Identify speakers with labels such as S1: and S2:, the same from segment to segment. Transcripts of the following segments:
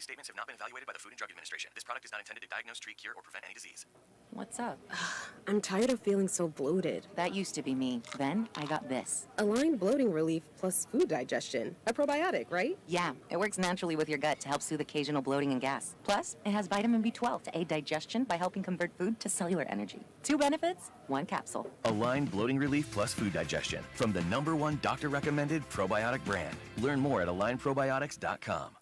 S1: These statements have not been evaluated by the Food and Drug Administration. This product is not intended to diagnose, treat, cure, or prevent any disease.
S2: What's up?
S3: I'm tired of feeling so bloated.
S2: That used to be me. Then I got this.
S3: Align Bloating Relief plus food digestion. A probiotic, right?
S2: Yeah, it works naturally with your gut to help soothe occasional bloating and gas. Plus, it has vitamin B12 to aid digestion by helping convert food to cellular energy. 2 benefits, 1 capsule.
S1: Align Bloating Relief plus food digestion from the #1 doctor-recommended probiotic brand. Learn more at alignprobiotics.com.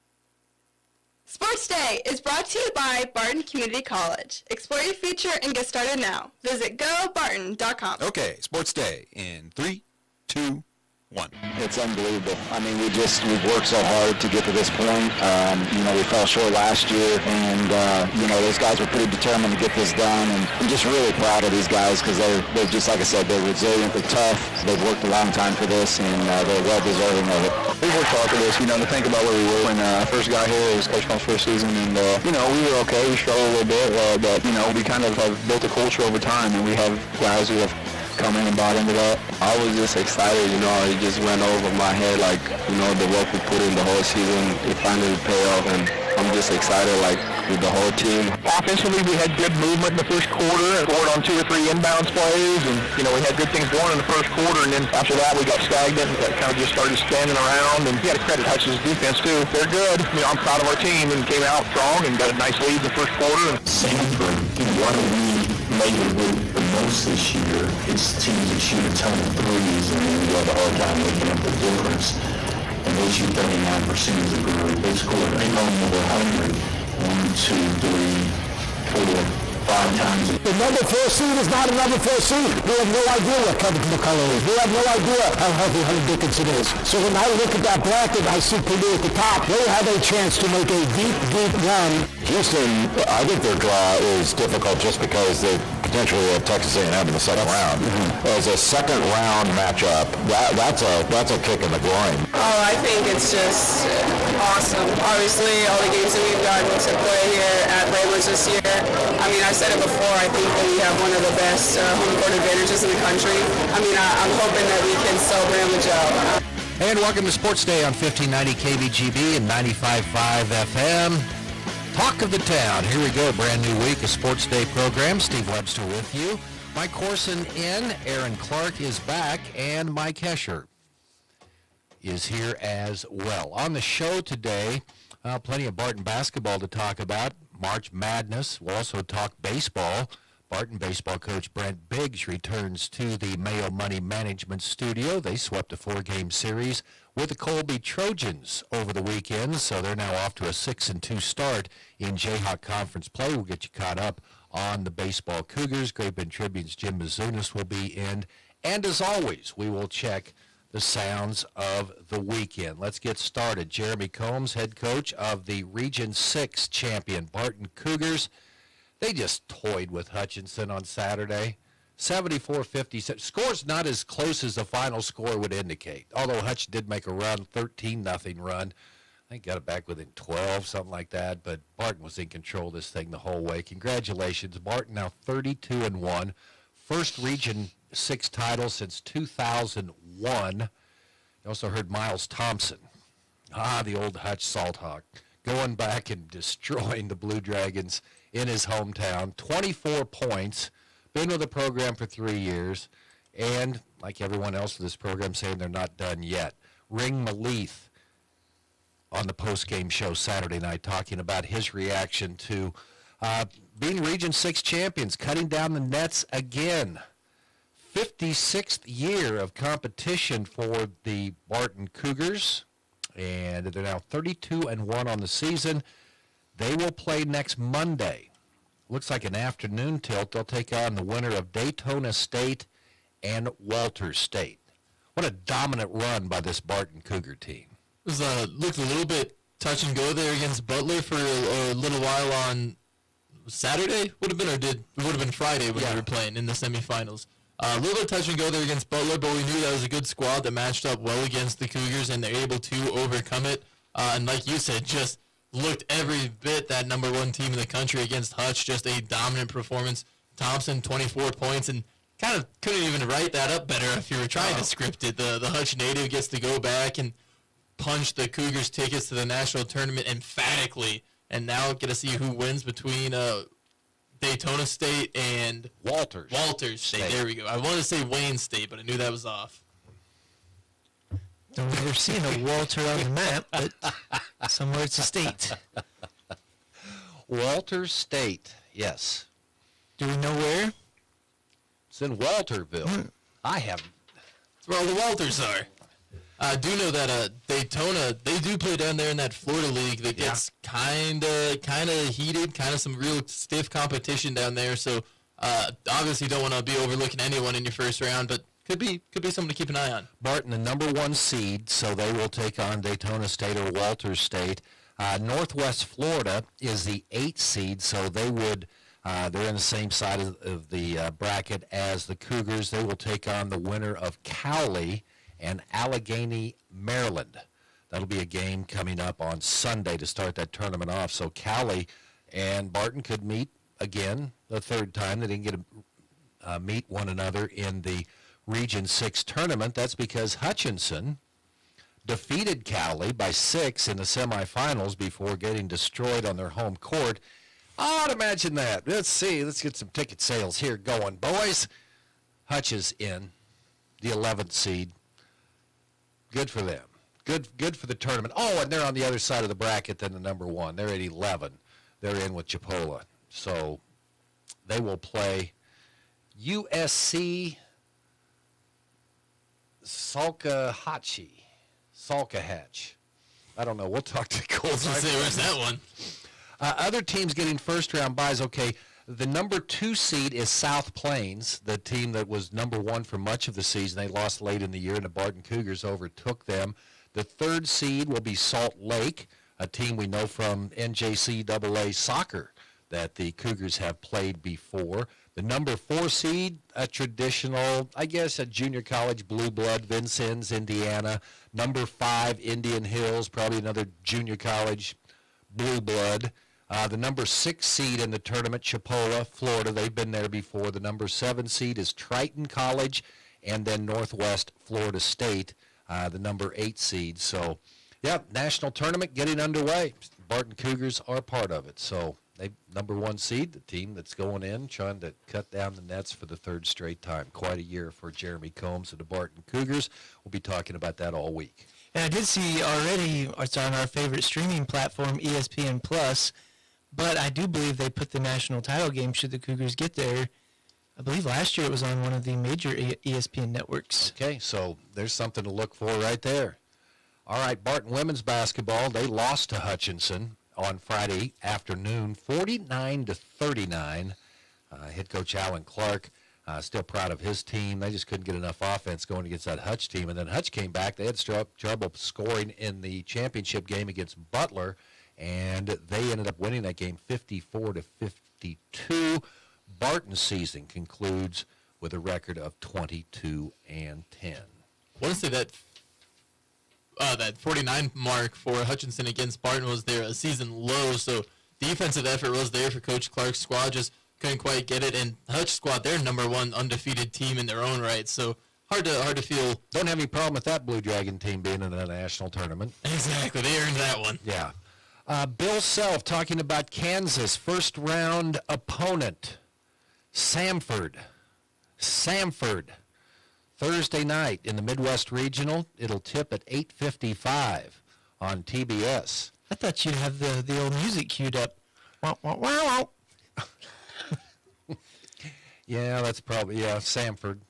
S4: Sports Day is brought to you by Barton Community College. Explore your future and get started now. Visit gobarton.com.
S5: Okay, Sports Day in 3, 2, 1.
S6: It's unbelievable. I mean, we've worked so hard to get to this point. We fell short last year, and those guys were pretty determined to get this done. And I'm just really proud of these guys because they're just, like I said, they're resilient, they're tough. They've worked a long time for this, and they're well deserving of it. We worked hard for this. To think about where we were when I first got here, it was Coach Combs' first season, and we were okay. We struggled a little bit, but we kind of have built a culture over time, and we have guys who have come in and bought into that. I was just excited, it just went over my head, the work we put in the whole season, it finally paid off, and I'm just excited, with the whole team.
S7: Offensively, we had good movement in the first quarter, and scored on 2 or 3 inbounds plays, and, we had good things going in the first quarter, and then after that, we got stagnant and kind of just started standing around, and you got to credit Hutch's defense, too. They're good. I'm proud of our team, and came out strong and got a nice lead in the first quarter.
S8: Sanford, what do we labor with the most this year? It's teams that shoot a ton of threes, and we have a hard time making up the difference. And they shoot 39% of the group. They score 8 more than 100. 1, 2, 3, 4, 5 times.
S9: The number 4 seed is not a number 4 seed. We have no idea what Kevin McCullough is. We have no idea how healthy Hunter Dickinson is. So when I look at that bracket, I see Purdue at the top. They have a chance to make a deep, deep run.
S6: Houston, I think their draw is difficult just because they potentially have Texas A&M in the second round. As a second round matchup, that's a kick in the groin.
S4: Oh, I think it's just awesome. Obviously, all the games that we've gotten to play here at Braves this year. I said it before, I think that we have one of the best home court advantages in the country. I'm hoping that we can celebrate on the job.
S5: And welcome to Sports Day on 1590 KBGB and 95.5 FM. Talk of the town. Here we go. Brand new week of Sports Day program. Steve Webster with you. Mike Corson in. Aaron Clark is back. And Mike Hesher is here as well. On the show today, plenty of Barton basketball to talk about. March Madness. We'll also talk baseball. Barton baseball coach Brent Biggs returns to the Mayo Money Management Studio. They swept a 4-game series with the Colby Trojans over the weekend, so they're now off to a 6-2 start in Jayhawk Conference play. We'll get you caught up on the baseball Cougars. Great Bend Tribune's Jim Mizunas will be in. And as always, we will check the sounds of the weekend. Let's get started. Jeremy Combs, head coach of the Region 6 champion Barton Cougars. They just toyed with Hutchinson on Saturday. 74-50. Score's not as close as the final score would indicate. Although Hutch did make a run, 13-0 run. I think got it back within 12, something like that. But Barton was in control of this thing the whole way. Congratulations. Barton now 32-1. First Region 6 title since 2001. You also heard Miles Thompson, the old Hutch Salt Hawk, going back and destroying the Blue Dragons in his hometown. 24 points. Been with the program for 3 years. And like everyone else with this program saying they're not done yet. Ring Maleth on the post-game show Saturday night talking about his reaction to being Region 6 champions, cutting down the nets again. 56th year of competition for the Barton Cougars, and they're now 32-1 on the season. They will play next Monday. Looks like an afternoon tilt. They'll take on the winner of Daytona State and Walters State. What a dominant run by this Barton Cougar team.
S10: It looked a little bit touch and go there against Butler for a little while on Saturday. Would have been Friday when they were playing in the semifinals. A little bit touch and go there against Butler, but we knew that was a good squad that matched up well against the Cougars, and they're able to overcome it. And like you said, just looked every bit that number 1 team in the country against Hutch. Just a dominant performance. Thompson, 24 points, and kind of couldn't even write that up better if you were trying to script it. The Hutch native gets to go back and punch the Cougars' tickets to the national tournament emphatically and now get to see who wins between Daytona State and
S5: Walters
S10: State. There we go. I wanted to say Wayne State, but I knew that was off.
S11: Don't ever seen a Walter on the map, but somewhere it's a state.
S5: Walters State, yes.
S11: Do we know where?
S5: It's in Walterville. I haven't.
S10: That's where all the Walters are. I do know that Daytona, they do play down there in that Florida league that gets kind of heated, kind of some real stiff competition down there. So obviously don't want to be overlooking anyone in your first round, but could be something to keep an eye on.
S5: Barton, the number 1 seed, so they will take on Daytona State or Walters State. Northwest Florida is the 8th seed, so they would they're in the same side of the bracket as the Cougars. They will take on the winner of Cowley and Allegheny, Maryland. That'll be a game coming up on Sunday to start that tournament off. So Cowley and Barton could meet again the third time. They didn't get to meet one another in the Region 6 tournament. That's because Hutchinson defeated Cowley by 6 in the semifinals before getting destroyed on their home court. I'd imagine that. Let's see. Let's get some ticket sales here going, boys. Hutch is in, the 11th seed. Good for them. Good for the tournament. Oh, and they're on the other side of the bracket than the number 1. They're at 11. They're in with Chipola. So they will play USC Salkehatchie. I don't know. We'll talk to Cole.
S10: Where's that one?
S5: Other teams getting first-round buys, okay, the number 2 seed is South Plains, the team that was number 1 for much of the season. They lost late in the year, and the Barton Cougars overtook them. The 3rd seed will be Salt Lake, a team we know from NJCAA soccer that the Cougars have played before. The number 4 seed, a traditional, I guess, a junior college blue blood, Vincennes, Indiana. Number 5, Indian Hills, probably another junior college blue blood. The number 6 seed in the tournament, Chipola, Florida. They've been there before. The number 7 seed is Triton College, and then Northwest Florida State, the number 8 seed. So, yeah, national tournament getting underway. Barton Cougars are part of it. So, they number 1 seed, the team that's going in, trying to cut down the nets for the 3rd straight time. Quite a year for Jeremy Combs and the Barton Cougars. We'll be talking about that all week.
S11: And I did see already, it's on our favorite streaming platform, ESPN Plus, but I do believe they put the national title game, should the Cougars get there. I believe last year it was on one of the major ESPN networks.
S5: Okay, so there's something to look for right there. All right, Barton women's basketball, they lost to Hutchinson on Friday afternoon, 49-39. Head coach Alan Clark still proud of his team. They just couldn't get enough offense going against that Hutch team. And then Hutch came back. They had trouble scoring in the championship game against Butler, and they ended up winning that game 54-52. Barton's season concludes with a record of 22-10.
S10: I want to say that that 49 mark for Hutchinson against Barton was their season low, so defensive effort was there for Coach Clark's squad, just couldn't quite get it. And Hutch squad, they're number 1 undefeated team in their own right, so hard to feel.
S5: Don't have any problem with that Blue Dragon team being in a national tournament.
S10: Exactly, they earned that one.
S5: Yeah. Bill Self talking about Kansas first round opponent, Samford. Thursday night in the Midwest Regional. It'll tip at 8:55 on TBS.
S11: I thought you'd have the old music queued up. Wow, wow, wow, wow.
S5: Yeah, that's probably, Samford.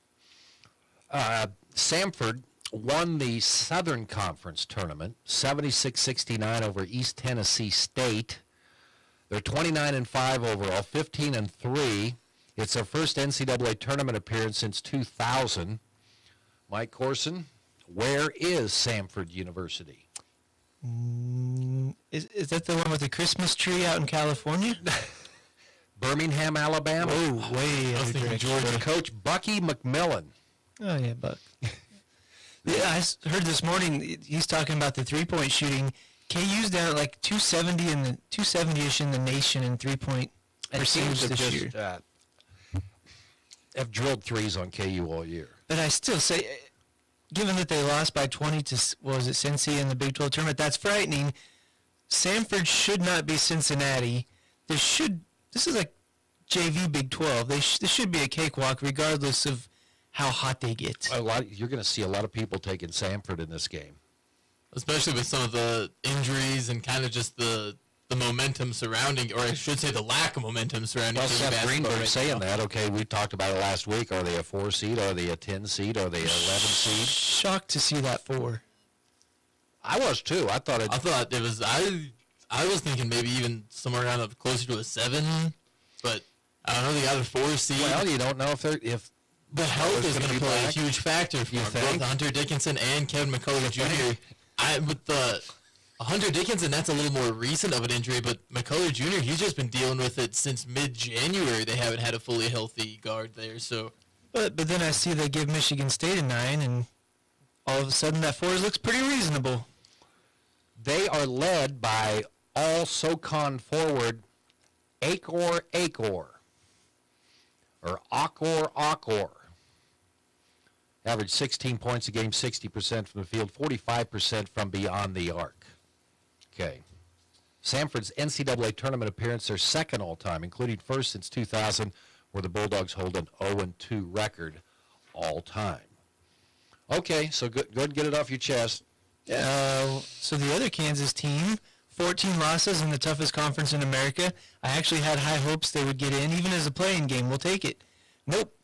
S5: Samford won the Southern Conference tournament, 76-69 over East Tennessee State. They're 29-5 overall, 15-3. It's their first NCAA tournament appearance since 2000. Mike Corson, where is Samford University?
S11: Is that the one with the Christmas tree out in California?
S5: Birmingham, Alabama.
S11: Oh, way out in
S5: Georgia. Coach Bucky McMillan.
S11: Oh, yeah, Buck. Yeah, I heard this morning he's talking about the three-point shooting. KU's down at like 270 in the 270ish in the nation in three-point percentage this year.
S5: Have drilled threes on KU all year.
S11: But I still say, given that they lost by 20 to, what was it, Cincy in the Big 12 tournament, that's frightening. Samford should not be Cincinnati. This is like JV Big 12. This should be a cakewalk regardless of how hot they get.
S5: You're going to see a lot of people taking Samford in this game.
S10: Especially with some of the injuries and kind of just the momentum surrounding, or I should say the lack of momentum surrounding.
S5: Well, Seth Greenberg saying that. Okay, we talked about it last week. Are they a 4 seed? Are they a 10 seed? Are they a 11 seed?
S11: Shocked to see that 4.
S5: I was too. I thought
S10: it was. I was thinking maybe even somewhere around closer to a 7, but I don't know. They got a 4 seed.
S5: Well, you don't know if
S10: the health is going to play a huge factor for both Hunter Dickinson and Kevin McCullough Jr. With the Hunter Dickinson, that's a little more recent of an injury, but McCullough Jr., he's just been dealing with it since mid-January. They haven't had a fully healthy guard there, so.
S11: But then I see they give Michigan State a 9, and all of a sudden that 4 looks pretty reasonable.
S5: They are led by all SoCon forward Akor, or Akor. Averaged 16 points a game, 60% from the field, 45% from beyond the arc. Okay. Samford's NCAA tournament appearance, their second all-time, including first since 2000, where the Bulldogs hold an 0-2 record all-time. Okay, so good. Get it off your chest.
S11: So the other Kansas team, 14 losses in the toughest conference in America. I actually had high hopes they would get in, even as a playing game. We'll take it. Nope.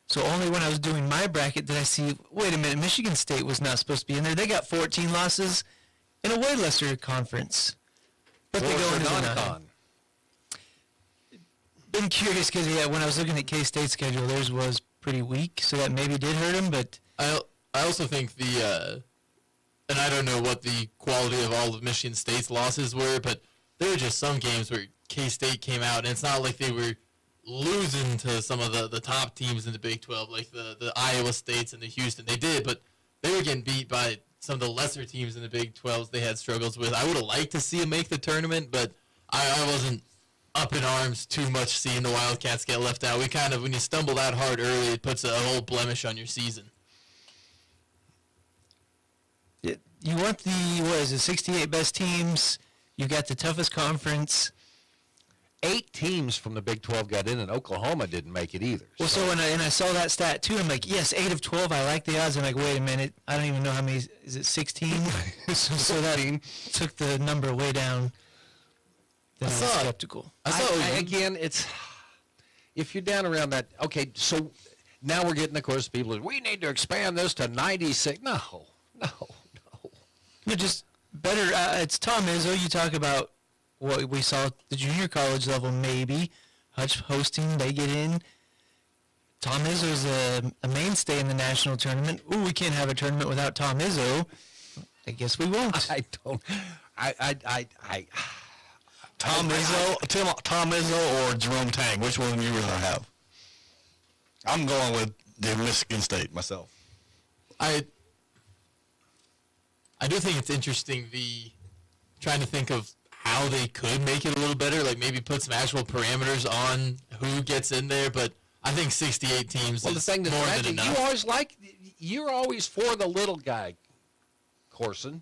S11: So only when I was doing my bracket did I see, wait a minute, Michigan State was not supposed to be in there. They got 14 losses in a way lesser conference. But they go into the non-con. Been curious because, when I was looking at K-State's schedule, theirs was pretty weak, so that maybe did hurt them, but...
S10: I also think and I don't know what the quality of all of Michigan State's losses were, but there were just some games where K-State came out, and it's not like they were losing to some of the top teams in the Big 12, like the Iowa States and the Houston. They did, but they were getting beat by some of the lesser teams in the Big 12s they had struggles with. I would have liked to see them make the tournament, but I wasn't up in arms too much seeing the Wildcats get left out. We kind of, when you stumble that hard early, it puts a whole blemish on your season.
S11: You want the 68 best teams. You got the toughest conference.
S5: 8 teams from the Big 12 got in, and Oklahoma didn't make it either.
S11: Well, so when I saw that stat, too, I'm like, yes, 8 of 12, I like the odds. I'm like, wait a minute, I don't even know how many, is it 16? so that took the number way down. Then I was skeptical.
S5: Again, it's, if you're down around that, okay, so now we're getting, of course, people, we need to expand this to 96. No.
S11: Just better, it's Tom Izzo. You talk about what we saw at the junior college level, maybe. Hutch hosting, they get in. Tom Izzo's a mainstay in the national tournament. Ooh, we can't have a tournament without Tom Izzo. I guess we won't.
S12: Tom Izzo or Jerome Tang, which one would you rather have? I'm going with the Michigan State myself.
S10: I do think it's interesting, trying to think of how they could make it a little better, like maybe put some actual parameters on who gets in there, but I think 68 teams is more than enough.
S5: You're always for the little guy, Corson.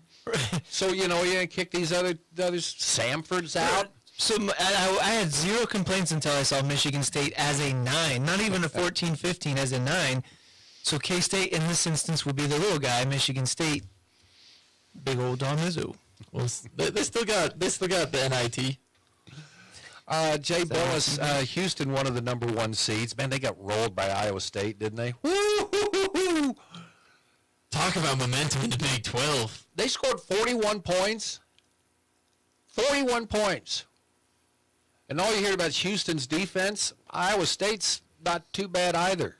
S5: So, you're going to kick these others Samfords out?
S11: So I had zero complaints until I saw Michigan State as a 9, not even a 14-15 as a 9. So K-State in this instance would be the little guy. Michigan State, big old Tom Izzo.
S10: Well, they still got the NIT.
S5: Jay Bolles, Houston, one of the number 1 seeds. Man, they got rolled by Iowa State, didn't they? Woo-hoo-hoo-hoo.
S10: Talk about momentum in the Big 12.
S5: They scored 41 points. 41 points. And all you hear about is Houston's defense. Iowa State's not too bad either.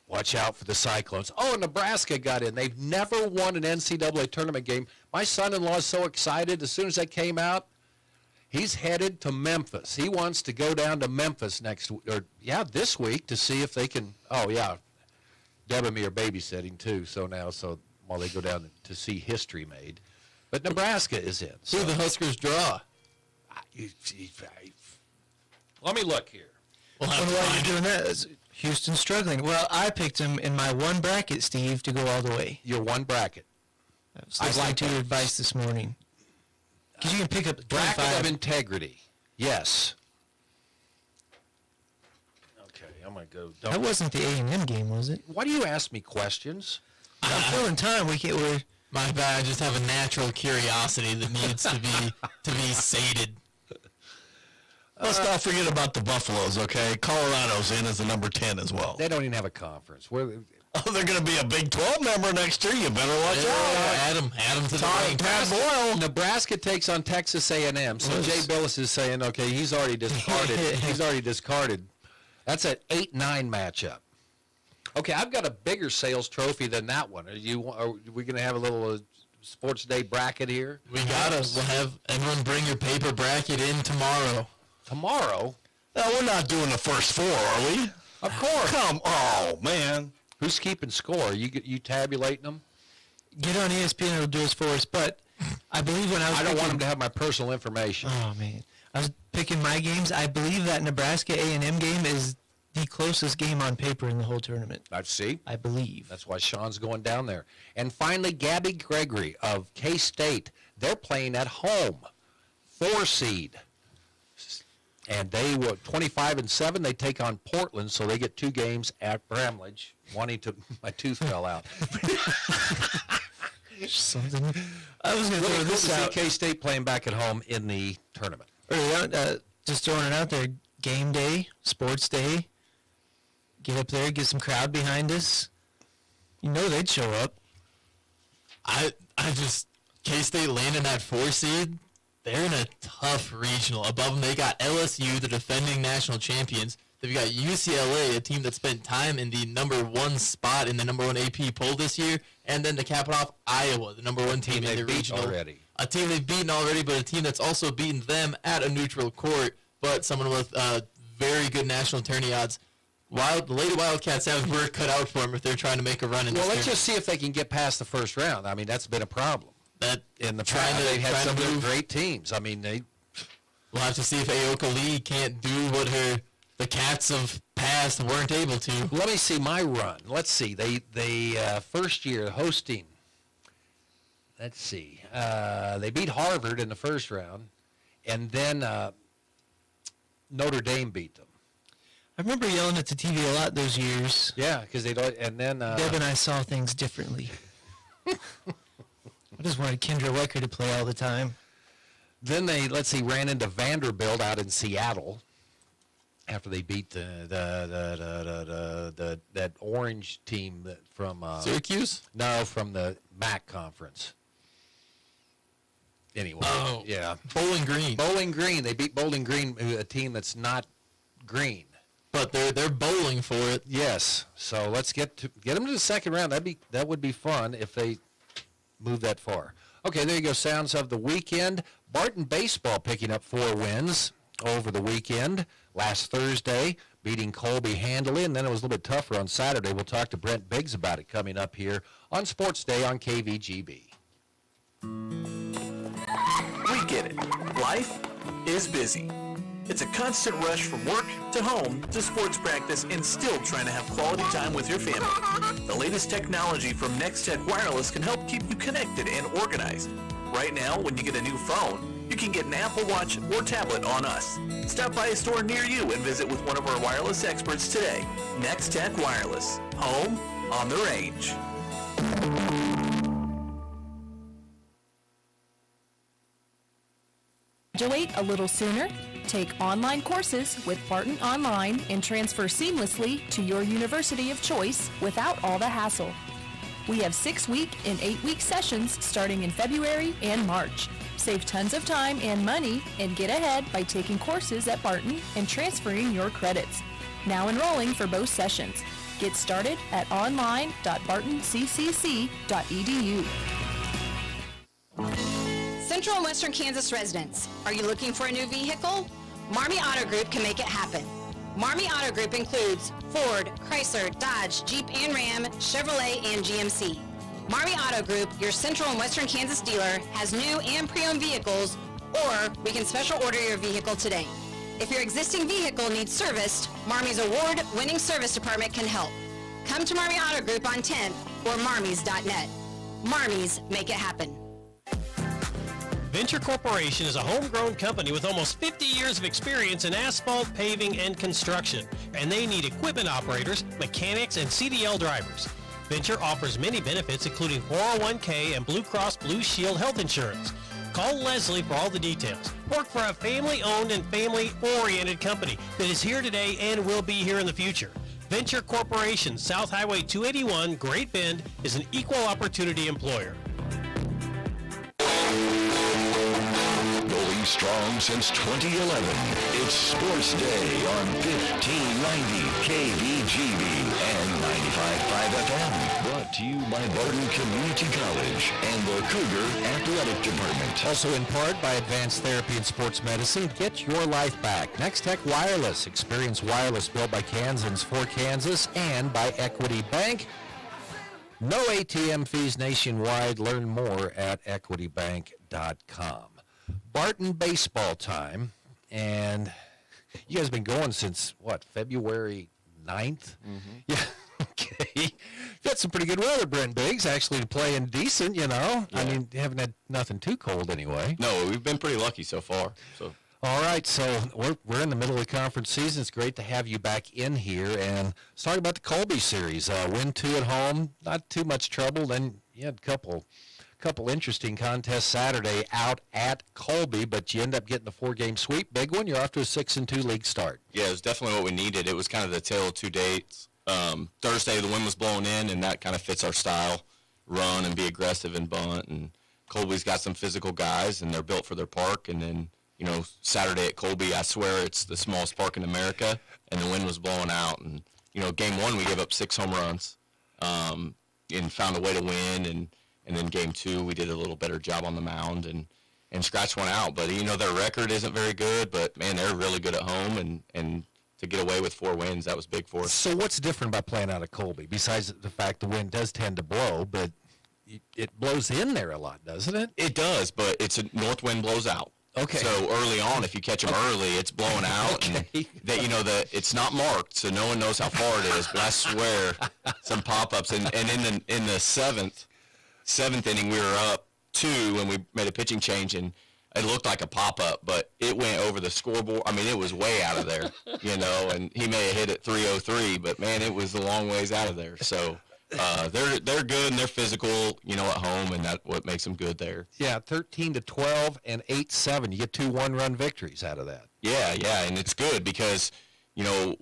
S5: Watch out for the Cyclones. Oh, Nebraska got in. They've never won an NCAA tournament game. My son-in-law is so excited. As soon as that came out, he's headed to Memphis. He wants to go down to Memphis this week to see if they can. Oh, yeah. Deb and me are babysitting, too, so while they go down to see history made. But Nebraska is in.
S10: So the Huskers draw.
S5: Let me look here.
S11: Why are you doing that? Houston's struggling. Well, I picked him in my one bracket, Steve, to go all the way.
S5: Your one bracket.
S11: I was listening to your advice this morning. Because you can pick up
S5: bracket
S11: 25.
S5: of integrity. Yes. Okay, I'm going to go.
S11: That wasn't the A&M game, was it?
S5: Why do you ask me questions?
S11: I'm filling time. We're
S10: My bad. I just have a natural curiosity that needs to be sated.
S12: Let's not forget about the Buffaloes, okay? Colorado's in as the number 10 as well.
S5: They don't even have a conference.
S12: Oh, they're going to be a Big 12 member next year. You better watch out.
S10: Add them to the rank.
S12: Tad Boyle.
S5: Nebraska takes on Texas A&M. So Jay Billis is saying, okay, he's already discarded. He's already discarded. That's an 8-9 matchup. Okay, I've got a bigger sales trophy than that one. Are we going to have a little sports day bracket here?
S10: We'll have everyone bring your paper bracket in tomorrow.
S5: Tomorrow?
S12: No, we're not doing the first four, are we?
S5: Of course.
S12: Oh, man.
S5: Who's keeping score? You tabulating them?
S11: Get on ESPN, it'll do us for us. But I believe when
S5: I don't want them to have my personal information.
S11: Oh, man. I was picking my games. I believe that Nebraska A&M game is the closest game on paper in the whole tournament.
S5: I see.
S11: I believe.
S5: That's why Sean's going down there. And finally, Gabby Gregory of K-State. They're playing at home. 4 seed. And they were 25-7. They take on Portland, so they get 2 games at Bramlage. My tooth fell out.
S11: Something. I was going to throw this out.
S5: K-State playing back at home in the tournament.
S11: Just throwing it out there. Game day, sports day. Get up there, get some crowd behind us. You know they'd show up.
S10: K-State landing that 4 seed. They're in a tough regional. Above them, they got LSU, the defending national champions. They've got UCLA, a team that spent time in the number 1 spot in the number 1 AP poll this year. And then to cap it off, Iowa, the number 1 team in the regional.
S5: Already.
S10: A team they've beaten already, but a team that's also beaten them at a neutral court. But someone with very good national tourney odds. The Lady Wildcats have work cut out for them if they're trying to make a run in this
S5: Well, let's
S10: tournament.
S5: just see if they can get past the first round. I mean, that's been a problem.
S10: That
S5: in the past, they've had some great teams. I mean,
S10: we'll have to see if Aoka Lee can't do what the Cats of past weren't able to.
S5: Let me see my run. Let's see. They first year hosting. Let's see. They beat Harvard in the first round, and then Notre Dame beat them.
S11: I remember yelling at the TV a lot those years.
S5: Yeah, because they don't. And then
S11: Deb and I saw things differently. I just wanted Kendra Wecker to play all the time.
S5: Then they ran into Vanderbilt out in Seattle after they beat that orange team from
S10: Syracuse.
S5: No, from the MAC conference. Anyway, yeah,
S10: Bowling Green.
S5: Bowling Green. They beat Bowling Green, a team that's not green.
S10: But they're bowling for it.
S5: Yes. So let's get them to the second round. That would be fun if they move that far. Okay, there you go. Sounds of the weekend. Barton baseball picking up 4 wins over the weekend. Last Thursday, beating Colby handily, and then it was a little bit tougher on Saturday. We'll talk to Brent Biggs about it coming up here on Sports Day on KVGB.
S13: We get it. Life is busy. It's a constant rush from work to home to sports practice and still trying to have quality time with your family. The latest technology from Nextech Wireless can help keep you connected and organized. Right now, when you get a new phone, you can get an Apple Watch or tablet on us. Stop by a store near you and visit with one of our wireless experts today. Nextech Wireless. Home on the range.
S14: Graduate a little sooner? Take online courses with Barton Online and transfer seamlessly to your university of choice without all the hassle. We have 6-week and 8-week sessions starting in February and March. Save tons of time and money and get ahead by taking courses at Barton and transferring your credits. Now enrolling for both sessions. Get started at online.bartoncccc.edu.
S15: Central and Western Kansas residents, are you looking for a new vehicle? Marmy Auto Group can make it happen. Marmy Auto Group includes Ford, Chrysler, Dodge, Jeep and Ram, Chevrolet, and GMC. Marmy Auto Group, your Central and Western Kansas dealer, has new and pre-owned vehicles, or we can special order your vehicle today. If your existing vehicle needs serviced, Marmy's award-winning service department can help. Come to Marmy Auto Group on 10th or marmys.net. Marmy's, make it happen.
S16: Venture Corporation is a homegrown company with almost 50 years of experience in asphalt, paving, and construction, and they need equipment operators, mechanics, and CDL drivers. Venture offers many benefits, including 401k and Blue Cross Blue Shield health insurance. Call Leslie for all the details. Work for a family-owned and family-oriented company that is here today and will be here in the future. Venture Corporation, South Highway 281, Great Bend, is an equal opportunity employer.
S17: Going strong since 2011, it's Sports Day on 1590 KBGB and 95.5 FM. Brought to you by Barton Community College and the Cougar Athletic Department.
S5: Also in part by Advanced Therapy and Sports Medicine. Get your life back. Next Tech Wireless. Experience wireless built by Kansans for Kansas and by Equity Bank. No ATM fees nationwide. Learn more at equitybank.com. Barton baseball time, and you guys have been going since, what, February 9th? Mm-hmm. Yeah, okay. Got some pretty good weather, Brent Biggs, actually playing decent, you know. Yeah. I mean, you haven't had nothing too cold anyway.
S18: No, we've been pretty lucky so far. So.
S5: All right, so we're in the middle of the conference season. It's great to have you back in here, and let's talk about the Colby series. Win 2 at home, not too much trouble. Then you had a couple interesting contests Saturday out at Colby, but you end up getting the 4-game sweep. Big one. You're off to a 6-2 league start.
S18: Yeah, it was definitely what we needed. It was kind of the tale of two days. Thursday, the wind was blowing in, and that kind of fits our style, run and be aggressive and bunt. And Colby's got some physical guys, and they're built for their park. And then, you know, Saturday at Colby, I swear it's the smallest park in America, and the wind was blowing out. And, you know, game 1, we gave up 6 home runs and found a way to win. And then game 2, we did a little better job on the mound and scratched one out. But, you know, their record isn't very good, but, man, they're really good at home. And to get away with 4 wins, that was big for us.
S5: So what's different about playing out of Colby, besides the fact the wind does tend to blow, but it blows in there a lot, doesn't it?
S18: It does, but it's a north wind blows out.
S5: Okay.
S18: So early on, if you catch them early, it's blowing out.
S5: Okay.
S18: And that, you know, it's not marked, so no one knows how far it is. But I swear, some pop-ups. And in the seventh inning, we were up 2, and we made a pitching change, and it looked like a pop-up, but it went over the scoreboard. I mean, it was way out of there, you know, and he may have hit it 303, but, man, it was a long ways out of there. So they're good, and they're physical, you know, at home, and that's what makes them good there.
S5: Yeah, 13-12 and 8-7. You get 2 one-run victories out of that.
S18: Yeah, and it's good because, you know,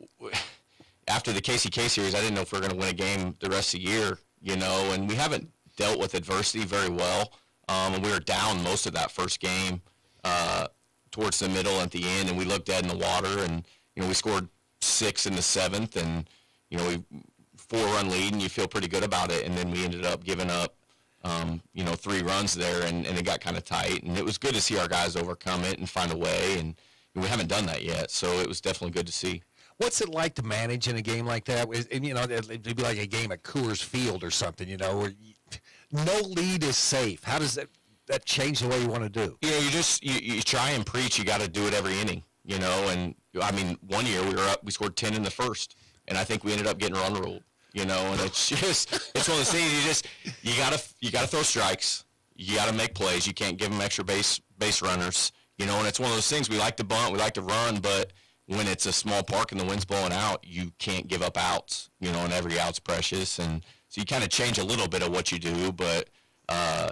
S18: after the KCK series, I didn't know if we were going to win a game the rest of the year, you know, and we haven't dealt with adversity very well. And we were down most of that first game towards the middle at the end, and we looked dead in the water. And, you know, we scored 6 in the 7th, and, you know, we 4-run lead, and you feel pretty good about it. And then we ended up giving up, you know, 3 runs there, and it got kind of tight. And it was good to see our guys overcome it and find a way, and we haven't done that yet. So it was definitely good to see.
S5: What's it like to manage in a game like that? And, you know, it'd be like a game at Coors Field or something, you know, where no lead is safe. How does that change the way you want to do?
S18: Yeah, you try and preach. You got to do it every inning, you know. And I mean, one year we scored 10 in the first, and I think we ended up getting run ruled, you know. And it's one of those things. You gotta throw strikes. You got to make plays. You can't give them extra base runners, you know. And it's one of those things. We like to bunt, we like to run, but when it's a small park and the wind's blowing out, you can't give up outs, you know. And every out's precious, and so you kind of change a little bit of what you do, but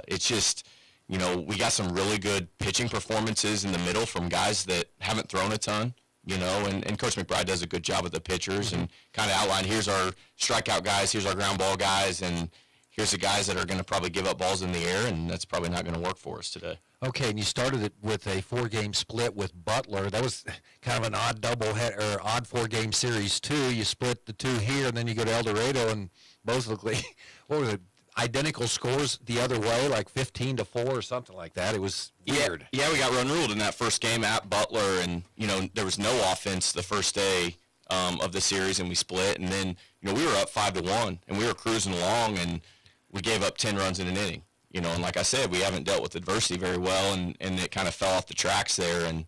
S18: it's just, you know, we got some really good pitching performances in the middle from guys that haven't thrown a ton, you know, and Coach McBride does a good job with the pitchers and kind of outline, here's our strikeout guys, here's our ground ball guys, and here's the guys that are going to probably give up balls in the air, and that's probably not going to work for us today.
S5: Okay, and you started it with a 4-game split with Butler. That was kind of an odd odd 4-game series too. You split the 2 here, and then you go to El Dorado, and both look like, what was it, identical scores the other way, like 15-4 or something like that. It was weird.
S18: Yeah, we got run ruled in that first game at Butler, and, you know, there was no offense the first day of the series, and we split. And then, you know, we were up 5-1, and we were cruising along, and we gave up 10 runs in an inning. You know, and like I said, we haven't dealt with adversity very well, and it kind of fell off the tracks there. And,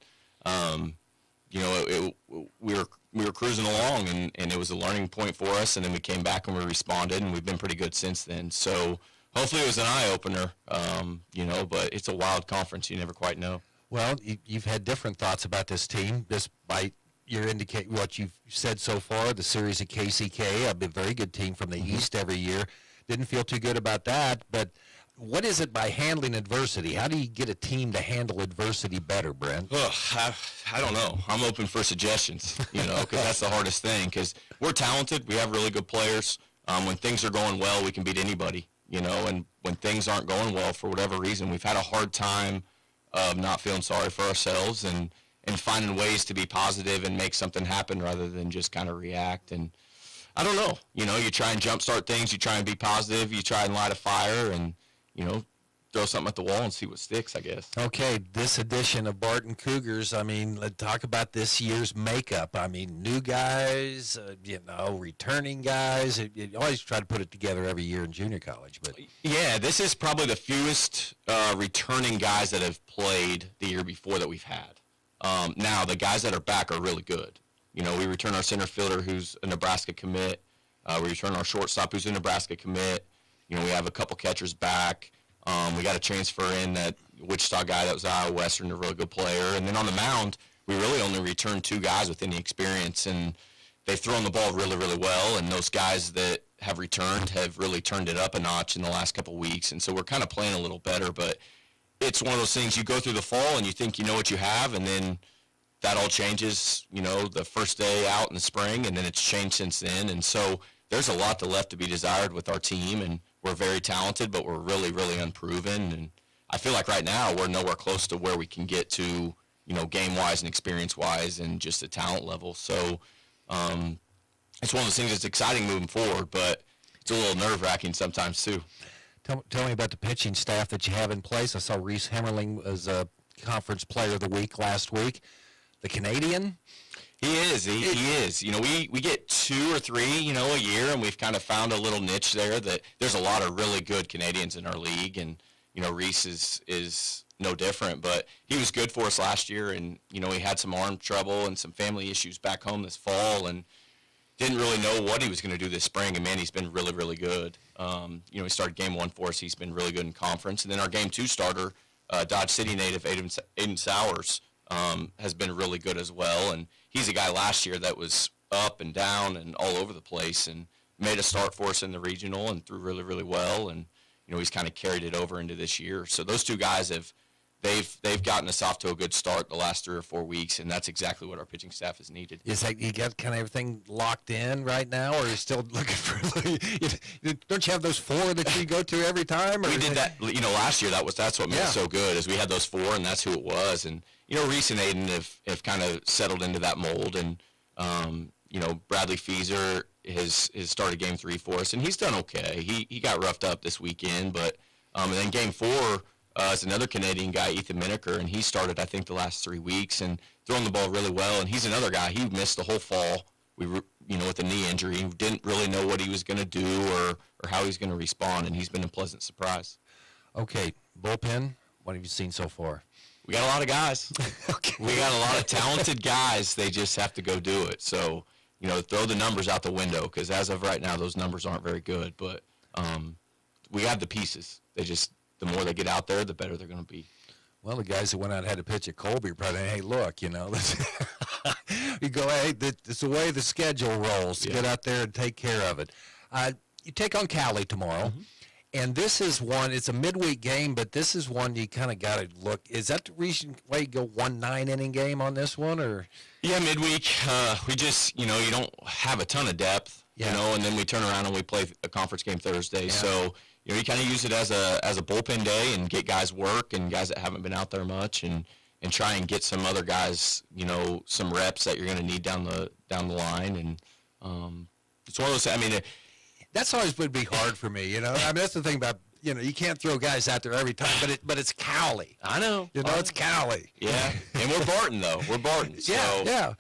S18: you know, we were cruising along, and it was a learning point for us. And then we came back and we responded, and we've been pretty good since then. So hopefully it was an eye-opener, but it's a wild conference. You never quite know.
S5: Well, you've had different thoughts about this team despite what you've said so far, the series at KCK, a very good team from the East every year. Didn't feel too good about that, but what is it by handling adversity? How do you get a team to handle adversity better, Brent?
S18: I don't know. I'm open for suggestions, because that's the hardest thing, because we're talented. We have really good players. When things are going well, we can beat anybody, and when things aren't going well for whatever reason, we've had a hard time of not feeling sorry for ourselves and finding ways to be positive and make something happen rather than just kind of react. And I don't know. You try and jumpstart things. You try and be positive. You try and light a fire and, throw something at the wall and see what sticks, I guess.
S5: Okay, this edition of Barton Cougars, let's talk about this year's makeup. New guys, returning guys. You always try to put it together every year in junior college. But
S18: yeah, this is probably the fewest returning guys that have played the year before that we've had. Now, the guys that are back are really good. We return our center fielder who's a Nebraska commit. We return our shortstop who's a Nebraska commit. We have a couple catchers back. We got a transfer in that Wichita guy that was Iowa Western, a really good player. And then on the mound, we really only returned 2 guys with any experience, and they've thrown the ball really, really well. And those guys that have returned have really turned it up a notch in the last couple of weeks. And so we're kind of playing a little better, but it's one of those things you go through the fall and you think you know what you have, and then that all changes, the first day out in the spring, and then it's changed since then. And so there's a lot left to be desired with our team, and we're very talented, but we're really, really unproven. And I feel like right now we're nowhere close to where we can get to, game-wise and experience-wise and just the talent level. So it's one of those things that's exciting moving forward, but it's a little nerve-wracking sometimes too.
S5: Tell me about the pitching staff that you have in place. I saw Reese Hemmerling as a conference player of the week last week. The Canadian?
S18: He is. He is. We get 2 or 3, a year, and we've kind of found a little niche there that there's a lot of really good Canadians in our league, and, Reese is no different, but he was good for us last year, and, he had some arm trouble and some family issues back home this fall, and didn't really know what he was going to do this spring, and, man, he's been really, really good. He started game 1 for us. He's been really good in conference, and then our game 2 starter, Dodge City native Aiden Sowers, has been really good as well, and he's a guy last year that was up and down and all over the place and made a start for us in the regional and threw really, really well, and he's kind of carried it over into this year. So those 2 guys they've gotten us off to a good start the last 3 or 4 weeks, and that's exactly what our pitching staff has needed.
S5: Is that you got kind of everything locked in right now, or are you still looking for? Don't you have those 4 that you go to every time? Or
S18: we did that, last year. That's what made it so good, is we had those 4, and that's who it was. And Reese and Aiden have kind of settled into that mold, and Bradley Feeser has started game 3 for us, and he's done okay. He got roughed up this weekend, but and then game 4. Is another Canadian guy, Ethan Mineker, and he started, I think, the last 3 weeks and throwing the ball really well. And he's another guy. He missed the whole fall, with a knee injury. He didn't really know what he was going to do or how he was going to respond, and he's been a pleasant surprise.
S5: Okay, bullpen, what have you seen so far?
S18: We got a lot of guys. We got a lot of talented guys. They just have to go do it. So, throw the numbers out the window, because as of right now, those numbers aren't very good. But we have the pieces. The more they get out there, the better they're going to be.
S5: Well, the guys that went out and had to pitch at Colby are probably, hey, look, you go, hey, it's the way the schedule rolls. Yeah. Get out there and take care of it. You take on Cali tomorrow, and this is one, it's a midweek game, but this is one you kind of got to look. Is that the reason why you go 1 9-inning game on this one? Or?
S18: Yeah, midweek. We just, you don't have a ton of depth, and then we turn around and we play a conference game Thursday. Yeah. So, you kind of use it as a bullpen day and get guys work and guys that haven't been out there much and try and get some other guys, some reps that you're going to need down the line. And it's one of those.
S5: That's always would be hard for me. That's the thing about you can't throw guys out there every time, but it's Cali.
S18: I know.
S5: It's Cali.
S18: Yeah, and we're Barton though. We're Barton. So,
S5: yeah.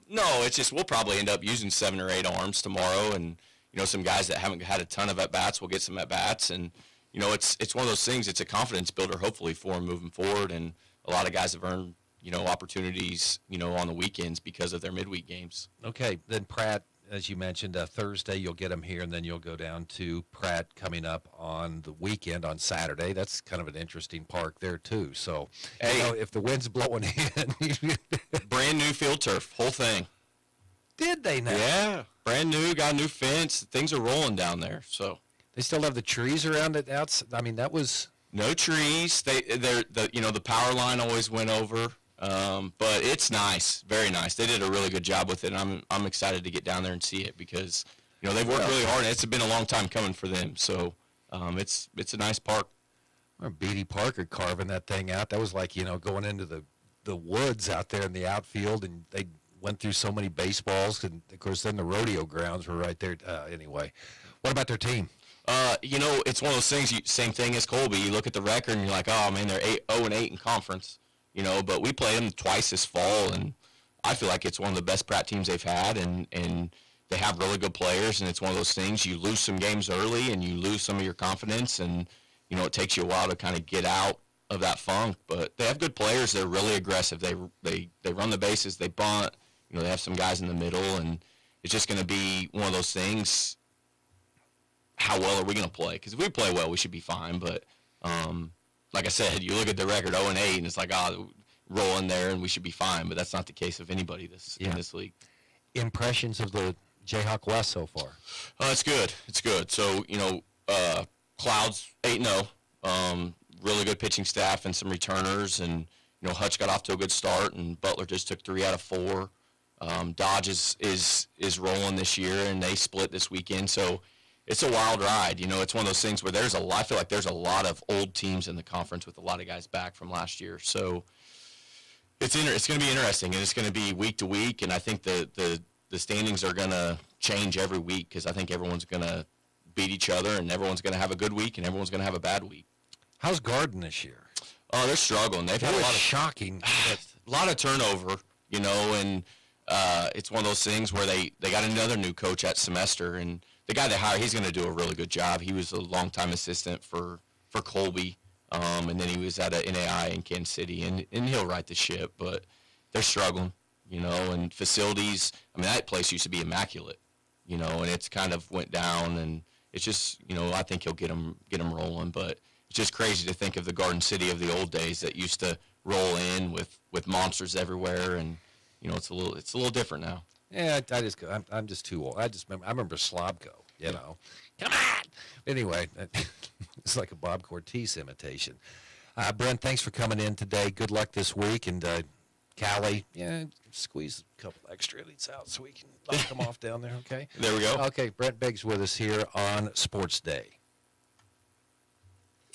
S18: No, it's just we'll probably end up using 7 or 8 arms tomorrow, and some guys that haven't had a ton of at-bats will get some at-bats, and, it's one of those things, it's a confidence builder, hopefully, for them moving forward, and a lot of guys have earned, opportunities, on the weekends because of their midweek games.
S5: Okay, then Pratt, as you mentioned, Thursday you'll get them here, and then you'll go down to Pratt coming up on the weekend on Saturday. That's kind of an interesting park there too. So, if the wind's blowing in,
S18: brand new field turf, whole thing.
S5: Did they now?
S18: Yeah, brand new, got a new fence. Things are rolling down there. So
S5: they still have the trees around it. I mean, that was
S18: no trees. The power line always went over. But it's nice, very nice. They did a really good job with it, and I'm excited to get down there and see it because they've worked really hard. And it's been a long time coming for them, so it's a nice park.
S5: Or Beatty Parker carving that thing out. That was like going into the woods out there in the outfield, and they went through so many baseballs, and of course then the rodeo grounds were right there. Anyway, what about their team?
S18: It's one of those things. Same thing as Colby. You look at the record and you're like, oh man, they're 0-8 in conference. But we played them twice this fall, and I feel like it's one of the best Pratt teams they've had, and they have really good players, and it's one of those things, you lose some games early, and you lose some of your confidence, and, it takes you a while to kind of get out of that funk, but they have good players. They're really aggressive. They run the bases, they bunt, they have some guys in the middle, and it's just going to be one of those things, how well are we going to play? Because if we play well, we should be fine, but like I said, you look at the record 0-8, and it's like, roll in there, and we should be fine. But that's not the case of anybody in this league.
S5: Impressions of the Jayhawk West so far?
S18: It's good. It's good. So, Clouds 8-0, really good pitching staff and some returners, and Hutch got off to a good start, and Butler just took 3 out of 4. Dodge is rolling this year, and they split this weekend. So it's a wild ride. It's one of those things where I feel like there's a lot of old teams in the conference with a lot of guys back from last year. So it's going to be interesting, and it's going to be week to week, and I think the standings are going to change every week because I think everyone's going to beat each other, and everyone's going to have a good week, and everyone's going to have a bad week.
S5: How's Garden this year?
S18: Oh, they're struggling. They've had a lot of
S5: shocking,
S18: a lot of turnover, and it's one of those things where they got another new coach at semester, and the guy they hired, he's going to do a really good job. He was a longtime assistant for Colby, and then he was at a NAI in Kansas City, and he'll right the ship, but they're struggling, and facilities. I mean, that place used to be immaculate, and it's kind of went down, and it's just, I think he'll get them rolling, but it's just crazy to think of the Garden City of the old days that used to roll in with monsters everywhere, and it's a little different now.
S5: Yeah, I'm just too old. I remember Slobko, Come on! Anyway, it's like a Bob Cortese imitation. Brent, thanks for coming in today. Good luck this week. And Callie, squeeze a couple extra innings out so we can knock them off down there, okay?
S18: There we go.
S5: Okay, Brent Biggs with us here on Sports Day.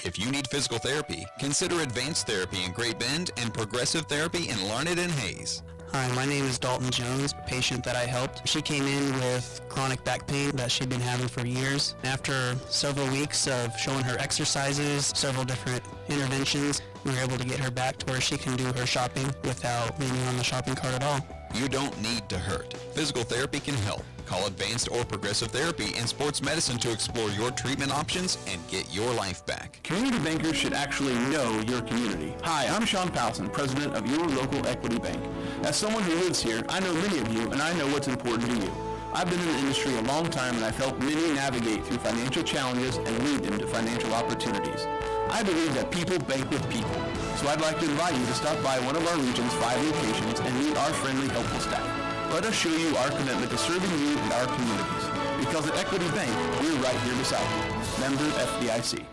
S19: If you need physical therapy, consider Advanced Therapy in Great Bend and Progressive Therapy in Larned and Hayes.
S20: Hi, my name is Dalton Jones, a patient that I helped. She came in with chronic back pain that she'd been having for years. After several weeks of showing her exercises, several different interventions, we were able to get her back to where she can do her shopping without leaning on the shopping cart at all.
S19: You don't need to hurt. Physical therapy can help. Call Advanced or Progressive Therapy and Sports Medicine to explore your treatment options and get your life back.
S21: Community bankers should actually know your community. Hi, I'm Sean Powelson, president of your local Equity Bank. As someone who lives here, I know many of you, and I know what's important to you. I've been in the industry a long time, and I've helped many navigate through financial challenges and lead them to financial opportunities. I believe that people bank with people, so I'd like to invite you to stop by one of our region's 5 locations and meet our friendly, helpful staff. Let us show you our commitment to serving you and our communities. Because at Equity Bank, we're right here beside you. Member FDIC.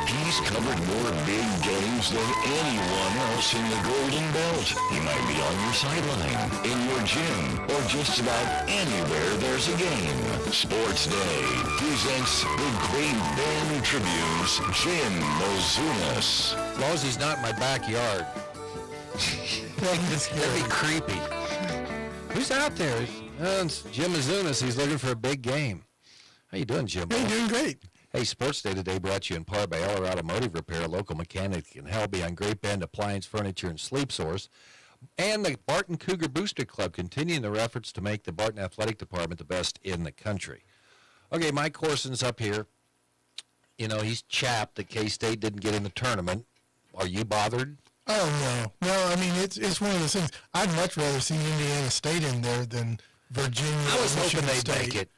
S17: He's covered more big games than anyone else in the Golden Belt. He might be on your sideline, in your gym, or just about anywhere there's a game. Sports Day presents the Great Bend Tribune's Jim Mazunas.
S5: As long as he's not in my backyard. That'd be creepy. Who's out there? It's Jim Mazunas. He's looking for a big game. How you doing, Jim?
S22: Hey, doing great.
S5: Hey, Sports Day today brought you in part by Eller Automotive Repair, a local mechanic that can help behind Great Bend Appliance, Furniture, and Sleep Source. And the Barton Cougar Booster Club, continuing their efforts to make the Barton Athletic Department the best in the country. Okay, Mike Corson's up here. He's chapped that K-State didn't get in the tournament. Are you bothered?
S3: Oh, no. No, I mean, it's one of those things. I'd much rather see Indiana State in there than Virginia.
S5: I was hoping they'd make it.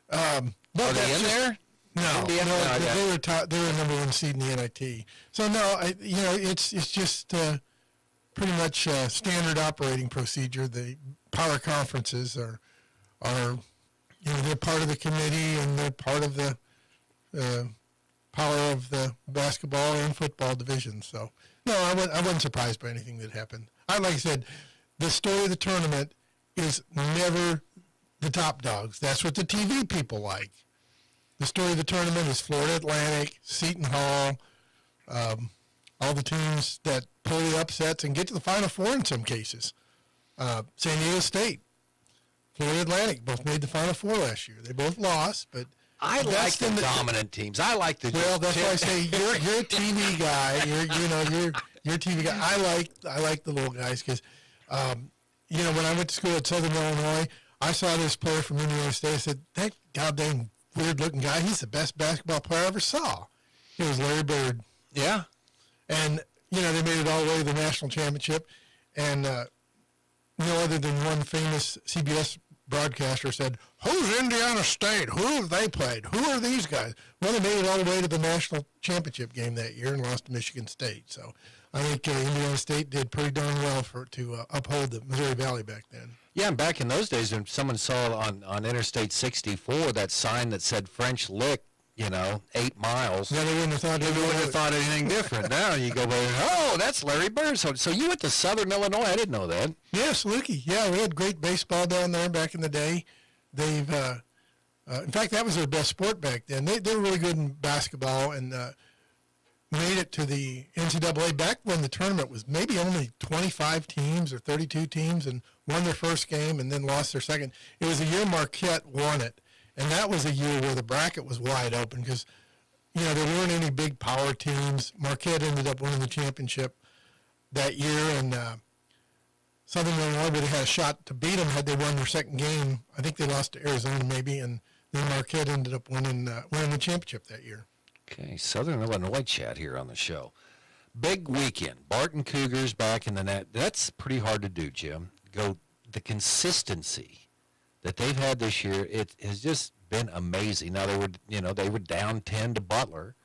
S3: But
S5: Are they in there?
S3: No,
S5: Indiana? No,
S3: they were they were number one seed in the NIT. So no, it's just pretty much standard operating procedure. The power conferences are they're part of the committee and they're part of the power of the basketball and football division. So no, I wasn't surprised by anything that happened. Like I said, the story of the tournament is never the top dogs. That's what the TV people like. The story of the tournament is Florida Atlantic, Seton Hall, all the teams that pull the upsets and get to the Final Four in some cases. San Diego State, Florida Atlantic both made the Final Four last year. They both lost, but
S5: I like the dominant teams. I like the.
S3: Well, that's why I say you're a TV guy. You're a TV guy. I like the little guys because, when I went to school at Southern Illinois, I saw this player from Indiana State. I said, that goddamn weird-looking guy, he's the best basketball player I ever saw. It was Larry Bird.
S5: Yeah.
S3: And, they made it all the way to the national championship. And no other than one famous CBS broadcaster said, who's Indiana State? Who have they played? Who are these guys? Well, they made it all the way to the national championship game that year and lost to Michigan State. So I think Indiana State did pretty darn well to uphold the Missouri Valley back then.
S5: Yeah, and back in those days, when someone saw on Interstate 64 that sign that said French Lick, 8 miles.
S3: Yeah, they wouldn't have thought
S5: anything different. Now you go, oh, that's Larry Bird. So you went to Southern Illinois. I didn't know that.
S3: Yeah, Saluki. Yeah, we had great baseball down there back in the day. They've, in fact, that was their best sport back then. They were really good in basketball and made it to the NCAA back when the tournament was maybe only 25 teams or 32 teams and won their first game and then lost their second. It was the year Marquette won it, and that was a year where the bracket was wide open because, there weren't any big power teams. Marquette ended up winning the championship that year, and Southern Illinois would have had a shot to beat them had they won their second game. I think they lost to Arizona maybe, and then Marquette ended up winning the championship that year.
S5: Okay, Southern Illinois chat here on the show. Big weekend. Barton Cougars back in the net. That's pretty hard to do, Jim. The consistency that they've had this year, it has just been amazing. Now they were down 10 to Butler,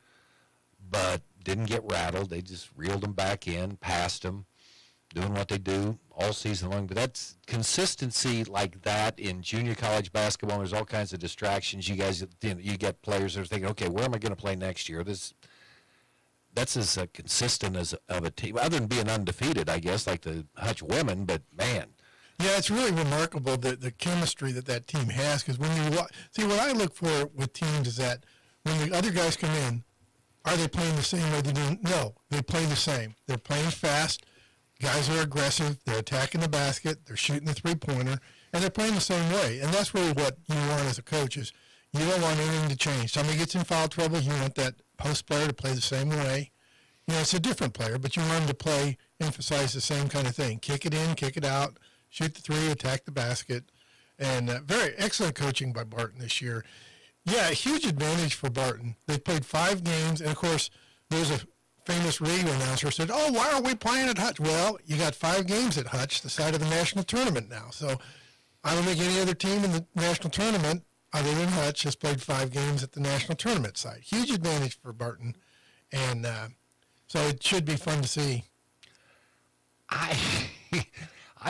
S5: but didn't get rattled. They just reeled them back in, passed them, doing what they do all season long. But that's consistency like that in junior college basketball. There's all kinds of distractions. You guys, you get players that are thinking, okay, where am I going to play next year? That's as consistent as of a team, other than being undefeated, I guess, like the Hutch women. But man,
S3: yeah, it's really remarkable the chemistry that team has. Because when you see, what I look for with teams is that when the other guys come in, are they playing the same way they do? No, they play the same. They're playing fast. Guys are aggressive. They're attacking the basket. They're shooting the three-pointer, and they're playing the same way. And that's really what you want as a coach is you don't want anything to change. Somebody gets in foul trouble, you want that post player to play the same way. It's a different player, but you want him to emphasize the same kind of thing. Kick it in, kick it out, shoot the three, attack the basket. And very excellent coaching by Barton this year. Yeah, a huge advantage for Barton. They played 5 games, and, of course, there's a famous radio announcer said, oh, why are we playing at Hutch? Well, you got 5 games at Hutch, the side of the national tournament now. So I don't think any other team in the national tournament other than Hutch has played 5 games at the national tournament side. Huge advantage for Barton. And so it should be fun to see.
S5: I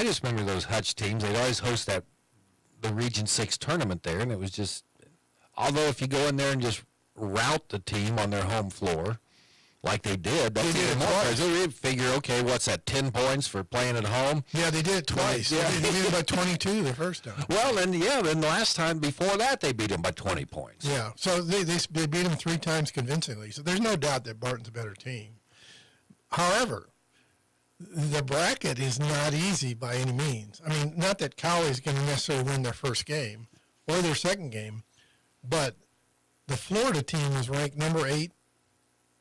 S5: just remember those Hutch teams. They'd always host the Region 6 tournament there, and it was just, although if you go in there and just rout the team on their home floor, like they did, that's even more. They figure, okay, what's that, 10 points for playing at home?
S3: Yeah, they did it twice. Yeah. They beat them by 22 the first time.
S5: Well, then the last time before that, they beat them by 20 points.
S3: Yeah, so they beat them 3 times convincingly. So there's no doubt that Barton's a better team. However, the bracket is not easy by any means. I mean, not that Cowley's going to necessarily win their first game or their second game, but the Florida team is ranked number 8,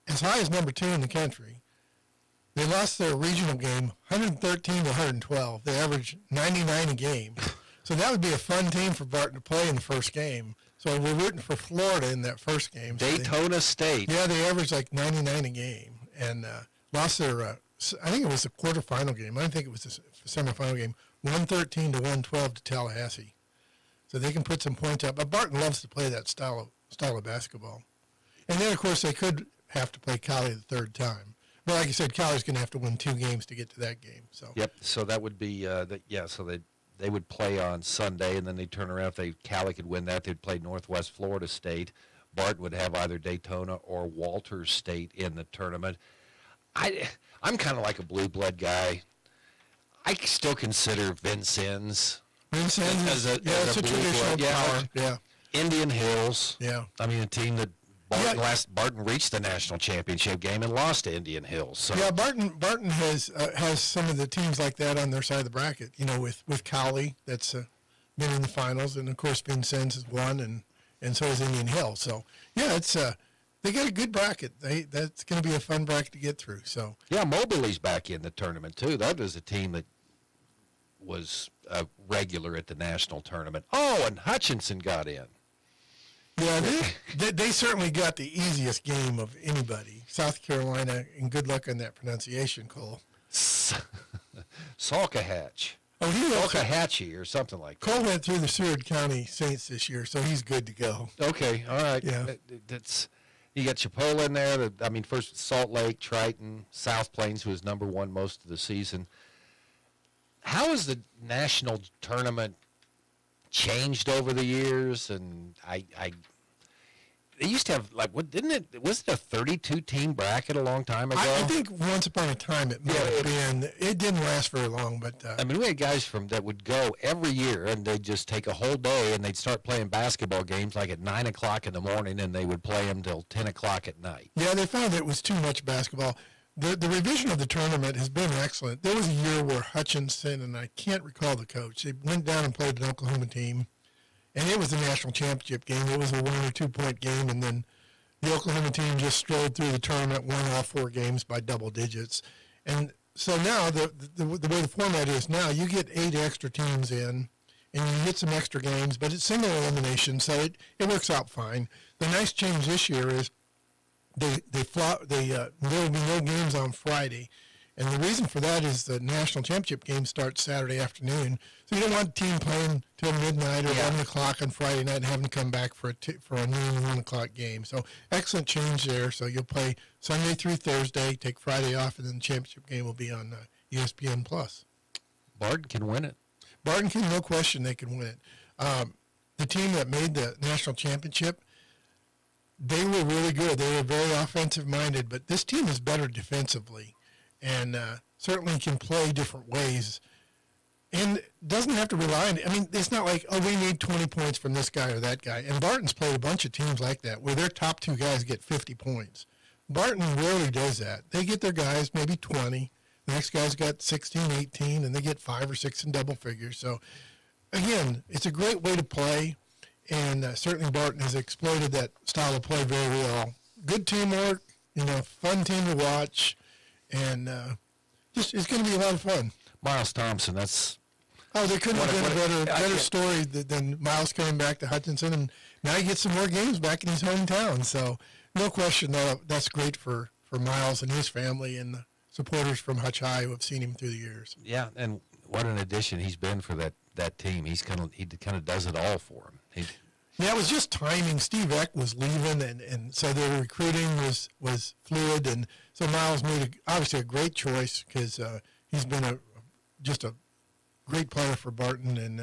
S3: as high as number 2 in the country. They lost their regional game 113 to 112. They averaged 99 a game. So that would be a fun team for Barton to play in the first game. So we're rooting for Florida in that first game.
S5: Daytona State.
S3: Yeah, they averaged like 99 a game and lost their I think it was a quarterfinal game. I don't think it was a semifinal game. 113 to 112 to Tallahassee. So they can put some points up. But Barton loves to play that style of basketball. And then, of course, they could have to play Cali the third time. But like I said, Cali's going to have to win 2 games to get to that game. So
S5: Yep. So that would be so they would play on Sunday, and then they'd turn around. If Cali could win that, they'd play Northwest Florida State. Barton would have either Daytona or Walters State in the tournament. I'm kind of like a blue blood guy. I still consider Vincennes as a blue blood.
S3: Yeah.
S5: Indian Hills.
S3: Yeah.
S5: I mean, a team that Barton reached the national championship game and lost to Indian Hills. So.
S3: Yeah, Barton has some of the teams like that on their side of the bracket. You know, with Cali that's been in the finals, and of course Vincennes has won, and so has Indian Hills. So yeah, it's they got a good bracket. That's going to be a fun bracket to get through. So
S5: yeah, Moberly's back in the tournament too. That was a team that was a regular at the national tournament. Oh, and Hutchinson got in.
S3: Yeah, they certainly got the easiest game of anybody. South Carolina, and good luck on that pronunciation, Cole.
S5: Salkehatchie.
S3: Oh,
S5: Salkehatchie or something like that.
S3: Cole went through the Seward County Saints this year, so he's good to go.
S5: Okay, all right.
S3: Yeah.
S5: You got Chipola in there. First Salt Lake, Triton, South Plains, who was number 1 most of the season. How has the national tournament changed over the years? And they used to have was it a 32 team bracket a long time ago?
S3: I think once upon a time it might have been. It didn't last very long, but
S5: we had guys that would go every year, and they'd just take a whole day, and they'd start playing basketball games like at 9 o'clock in the morning, and they would play them till 10 o'clock at night.
S3: Yeah, they found that it was too much basketball. The revision of the tournament has been excellent. There was a year where Hutchinson, and I can't recall the coach, they went down and played an Oklahoma team, and it was a national championship game. It was a 1 or 2 point game, and then the Oklahoma team just strolled through the tournament, won all 4 games by double digits. And so now the way the format is now, you get 8 extra teams in, and you get some extra games, but it's single elimination, so it works out fine. The nice change this year is there will be no games on Friday. And the reason for that is the national championship game starts Saturday afternoon. So you don't want a team playing till midnight or 11 o'clock on Friday night and having to come back for a noon, 1 o'clock game. So excellent change there. So you'll play Sunday through Thursday, take Friday off, and then the championship game will be on ESPN+.
S5: Barton can win it.
S3: Barton can, no question, they can win it. The team that made the national championship, they were really good. They were very offensive-minded, but this team is better defensively. And certainly can play different ways, and doesn't have to rely on. It's not like, we need 20 points from this guy or that guy. And Barton's played a bunch of teams like that, where their top 2 guys get 50 points. Barton rarely does that. They get their guys maybe 20. The next guy's got 16, 18, and they get 5 or 6 in double figures. So, again, it's a great way to play, and certainly Barton has exploited that style of play very well. Good teamwork, fun team to watch. And it's going to be a lot of fun.
S5: Miles Thompson, they
S3: couldn't have been a better story than Miles coming back to Hutchinson, and now he gets some more games back in his hometown. So no question, that's great for Miles and his family and the supporters from Hutch High who have seen him through the years.
S5: Yeah, and what an addition he's been for that team. He kind of does it all for him.
S3: Yeah, it was just timing. Steve Eck was leaving, and so the recruiting was fluid, and so Miles made obviously a great choice because he's been just a great player for Barton, and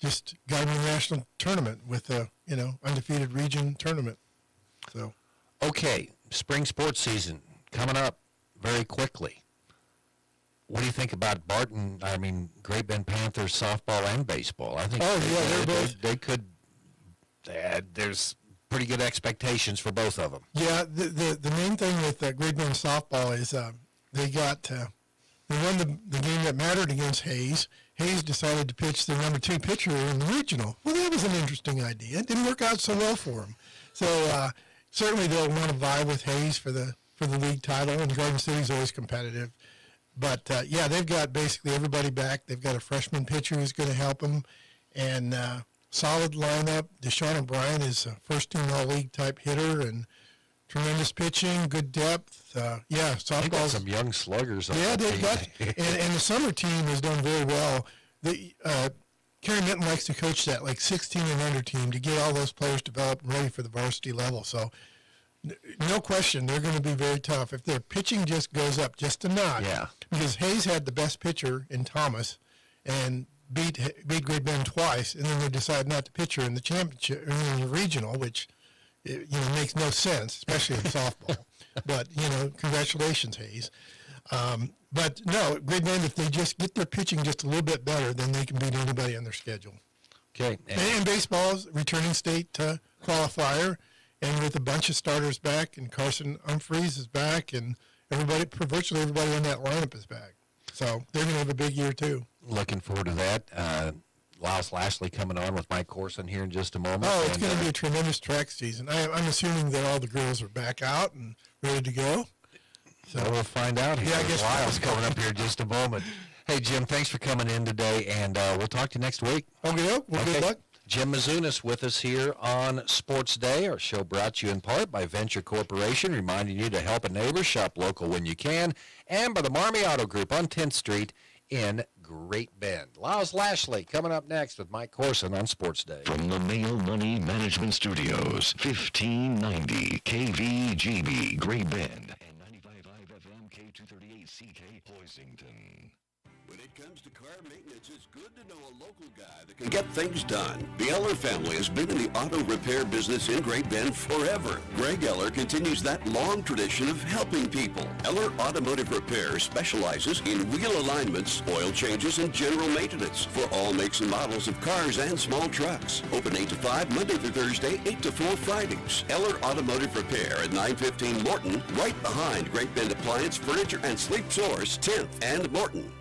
S3: just got him in the national tournament with a undefeated region tournament. So,
S5: okay, spring sports season coming up very quickly. What do you think about Barton? Great Bend Panthers softball and baseball. I think
S3: they're both.
S5: They could. There's pretty good expectations for both of them.
S3: Yeah, the main thing with Great Bend softball is they won the game that mattered against Hayes. Hayes decided to pitch their number 2 pitcher in the regional. Well, that was an interesting idea. It didn't work out so well for them. So certainly they'll want to vie with Hayes for the league title, and Garden City's always competitive. But they've got basically everybody back. They've got a freshman pitcher who's going to help them, and solid lineup. Deshaun O'Brien is a first-team all-league type hitter, and tremendous pitching, good depth. Softball.
S5: They got some young sluggers on
S3: Yeah,
S5: that
S3: they
S5: team.
S3: got, and the summer team has done very well. Kerry Minton likes to coach that like 16 and under team to get all those players developed and ready for the varsity level. So, no question, they're going to be very tough. If their pitching just goes up just a notch, because Hayes had the best pitcher in Thomas and beat Great Bend twice, and then they decided not to pitch her in the championship, in the regional, which makes no sense, especially in softball. But congratulations, Hayes. But no, Great Bend, if they just get their pitching just a little bit better, then they can beat anybody on their schedule.
S5: Okay.
S3: And baseball's returning state qualifier, and with a bunch of starters back, and Carson Humphreys is back, and virtually everybody in that lineup is back. So they're going to have a big year too.
S5: Looking forward to that. Lyle Lashley coming on with Mike Corson here in just a moment.
S3: Oh, it's going to be a tremendous track season. I'm assuming that all the girls are back out and ready to go.
S5: So we'll find out here.
S3: Yeah, I guess
S5: Lyle's coming up here in just a moment. Hey, Jim, thanks for coming in today, and we'll talk to you next week.
S3: Okay. Good luck.
S5: Jim Mizunas with us here on Sports Day. Our show brought to you in part by Venture Corporation, reminding you to help a neighbor, shop local when you can, and by the Marmy Auto Group on 10th Street in Great Bend. Lyles Lashley coming up next with Mike Corson on Sports Day.
S17: From the Mail Money Management Studios, 1590 KVGB, Great Bend, and 95.5 FM K238CK, Hoisington.
S2: When it comes to car maintenance, it's good to know a local guy that can get things done. The Eller family has been in the auto repair business in Great Bend forever. Greg Eller continues that long tradition of helping people. Eller Automotive Repair specializes in wheel alignments, oil changes, and general maintenance for all makes and models of cars and small trucks. Open 8 to 5 Monday through Thursday, 8 to 4 Fridays. Eller Automotive Repair at 915 Morton, right behind Great Bend Appliance, Furniture, and Sleep Source, 10th and Morton.